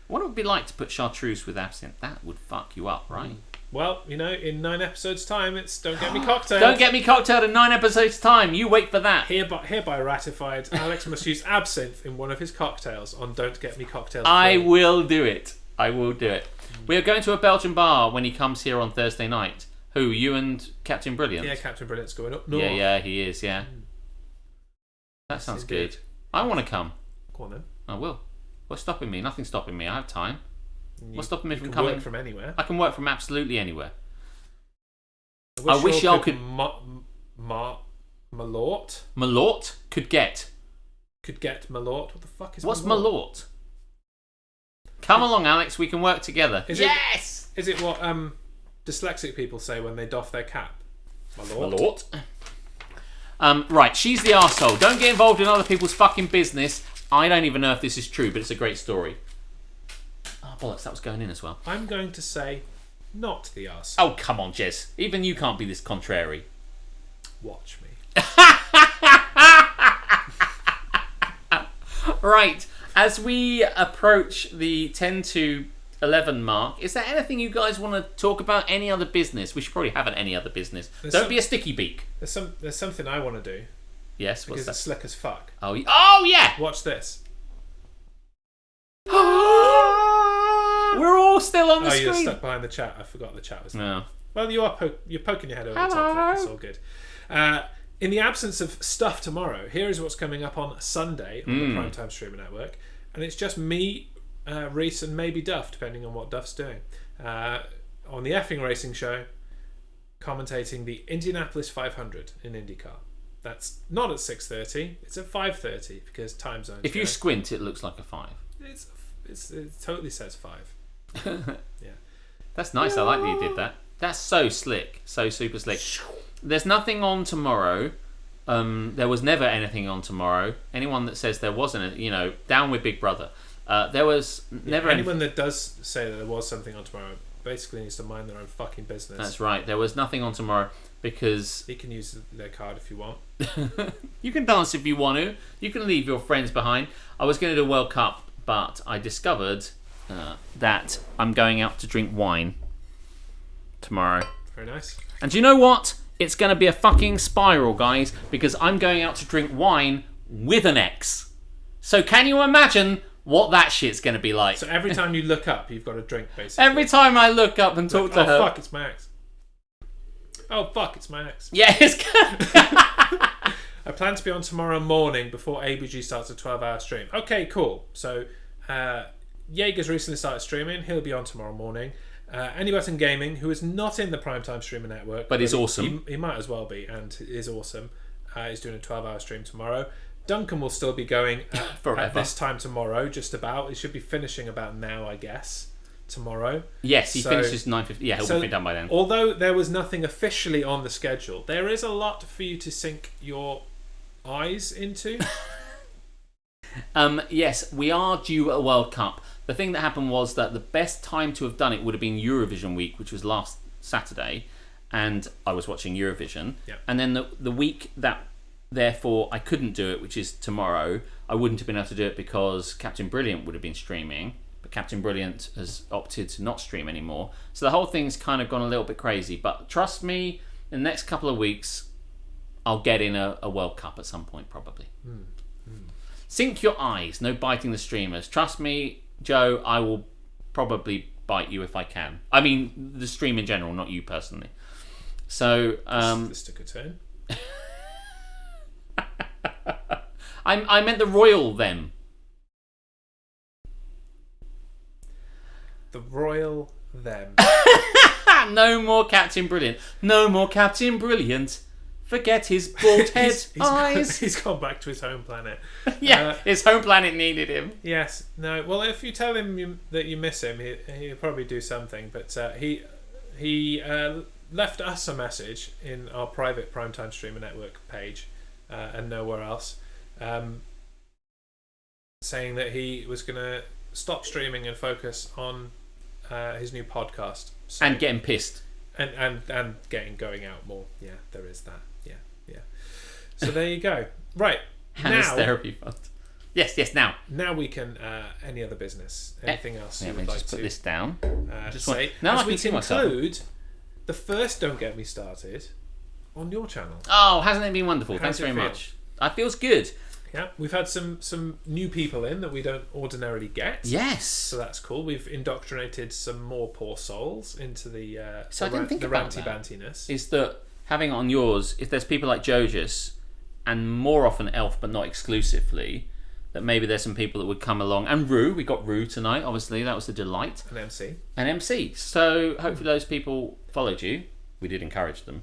What would it be like to put chartreuse with absinthe? That would fuck you up, right? Well, in 9 episodes' time, it's Don't Get Me Cocktailed. Don't Get Me Cocktailed in 9 episodes' time. You wait for that. Hereby ratified, Alex must use absinthe in one of his cocktails on Don't Get Me Cocktailed. I will do it. I will do it. We are going to a Belgian bar when he comes here on Thursday night. Who, you and Captain Brilliant? Yeah, Captain Brilliant's going up north. Yeah, he is, yeah. That sounds good. I want to come. Go on then. I will. What's stopping me? Nothing's stopping me. I have time. What's stopping me from You can coming? work from anywhere. I can work from absolutely anywhere. I wish y'all could... Malort? Malort could get. Could get Malort? What the fuck is What's Malort? Malort? Come along, Alex. We can work together. Yes! Is it what dyslexic people say when they doff their cap? Malort? Right, she's the arsehole. Don't get involved in other people's fucking business. I don't even know if this is true, but it's a great story. Oh, bollocks, that was going in as well. I'm going to say not the arsehole. Oh, come on, Jez. Even you can't be this contrary. Watch me. Right, as we approach the 10 to 11 mark, is there anything you guys want to talk about? Any other business? We should probably have any other business. Don't be a sticky beak. There's something I want to do. Yes, because what's that? it's slick as fuck. Oh yeah! Watch this. We're all still on the screen. Oh, you're stuck behind the chat. I forgot the chat was there. No. Well, you're poking your head over the top of it. It's all good. In the absence of stuff tomorrow, here is what's coming up on Sunday on the Primetime Streamer Network. And it's just me, Reese, and maybe Duff, depending on what Duff's doing. On the effing racing show, commentating the Indianapolis 500 in IndyCar. That's not at 6:30. It's at 5:30 because time zones. If you squint, it looks like a 5. It totally says 5. Yeah. That's nice. I like that you did that. That's so slick. So super slick. There's nothing on tomorrow. There was never anything on tomorrow. Anyone that says there wasn't, down with Big Brother. There was never anyone that does say that there was something on tomorrow basically needs to mind their own fucking business. That's right. There was nothing on tomorrow because... You can use their card if you want. You can dance if you want to. You can leave your friends behind. I was going to do a World Cup, but I discovered that I'm going out to drink wine tomorrow. Very nice. And do you know what? It's going to be a fucking spiral, guys, because I'm going out to drink wine with an ex. So can you imagine what that shit's going to be like? So every time you look up, you've got a drink, basically. Every time I look up and talk to her... Oh, fuck, it's my ex. Oh, fuck, it's my ex. Yeah, it's good. I plan to be on tomorrow morning before ABG starts a 12-hour stream. Okay, cool. So, Jaeger's recently started streaming. He'll be on tomorrow morning. Anybutton Gaming, who is not in the Primetime Streamer Network, but is awesome. He might as well be, and is awesome. He's doing a 12-hour stream tomorrow. Duncan will still be going at this time tomorrow, just about. He should be finishing about now, I guess, tomorrow. Yes, he finishes 9:50. Yeah, he'll be done by then. Although there was nothing officially on the schedule, there is a lot for you to sink your eyes into. Yes, we are due a World Cup. The thing that happened was that the best time to have done it would have been Eurovision week, which was last Saturday, and I was watching Eurovision. Yep. And then the week that therefore I couldn't do it, which is tomorrow. I wouldn't have been able to do it because Captain Brilliant would have been streaming, but Captain Brilliant has opted to not stream anymore. So the whole thing's kind of gone a little bit crazy. But trust me, in the next couple of weeks, I'll get in a World Cup at some point, probably. Sink your eyes, no biting the streamers. Trust me, Joe, I will probably bite you if I can. I mean, the stream in general, not you personally. So, This took a turn. I meant the royal them. The royal them. No more Captain Brilliant. No more Captain Brilliant. Forget his bald head eyes. He's gone back to his home planet. Yeah, his home planet needed him. Yes. No. Well, if you tell him that you miss him, he'll probably do something. But he left us a message in our private Primetime Streamer Network page and nowhere else, saying that he was going to stop streaming and focus on his new podcast. So, And getting pissed. and getting going out more. Yeah, there is that. Yeah. So there you go. Right. Hannah's now, therapy fund. Yes, now. Now we can. Any other business? Anything else you Let would me like just put to this down. say? Now I as can we see myself. conclude the first Don't Get Me Started on your channel. Oh, hasn't it been wonderful? How's Thanks it very feel? much. It feels good. Yeah, we've had some new people in that we don't ordinarily get. Yes. So that's cool. We've indoctrinated some more poor souls into the So I didn't think about ranty that. bantiness. Is that having it on yours, if there's people like Jojas, and more often Elf, but not exclusively, that maybe there's some people that would come along. And Rue, we got Rue tonight, obviously, that was a delight. An MC. An MC. So hopefully those people followed you. We did encourage them.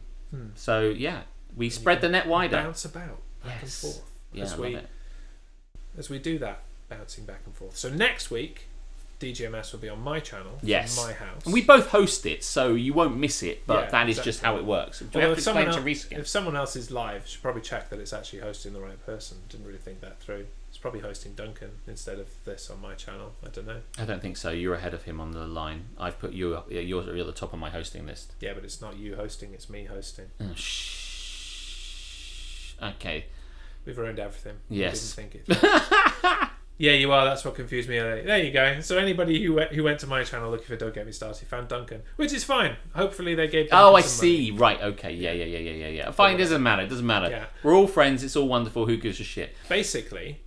So yeah, we spread the net wider. Bounce about back and forth. Yeah, I love it. As we do that, bouncing back and forth. So next week, DGMS will be on my channel, Yes. from my house. And we both host it, so you won't miss it, but Yeah, that is exactly. just how it works. Do we Although have to explain to Reese again? if someone else is live, you should probably check that it's actually hosting the right person. Didn't really think that through. It's probably hosting Duncan instead of this on my channel. I don't know. I don't think so. You're ahead of him on the line. I've put you up. Yeah, you're at the top of my hosting list. Yeah, but it's not you hosting, it's me hosting. Oh, shh. Okay. We've ruined everything. Yes. I didn't think it. Yeah, you are. That's what confused me earlier. There you go. So anybody who went to my channel looking for Don't Get Me Started found Duncan, which is fine. Hopefully they gave Duncan Oh, I some see. money. Right. Okay. Yeah. Fine. Doesn't matter. It doesn't matter. Yeah. We're all friends. It's all wonderful. Who gives a shit? Basically,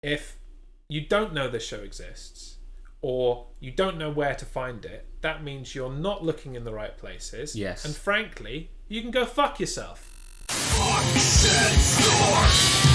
if you don't know this show exists, or you don't know where to find it, that means you're not looking in the right places. Yes. And frankly, you can go fuck yourself. Fuck, shit, snort.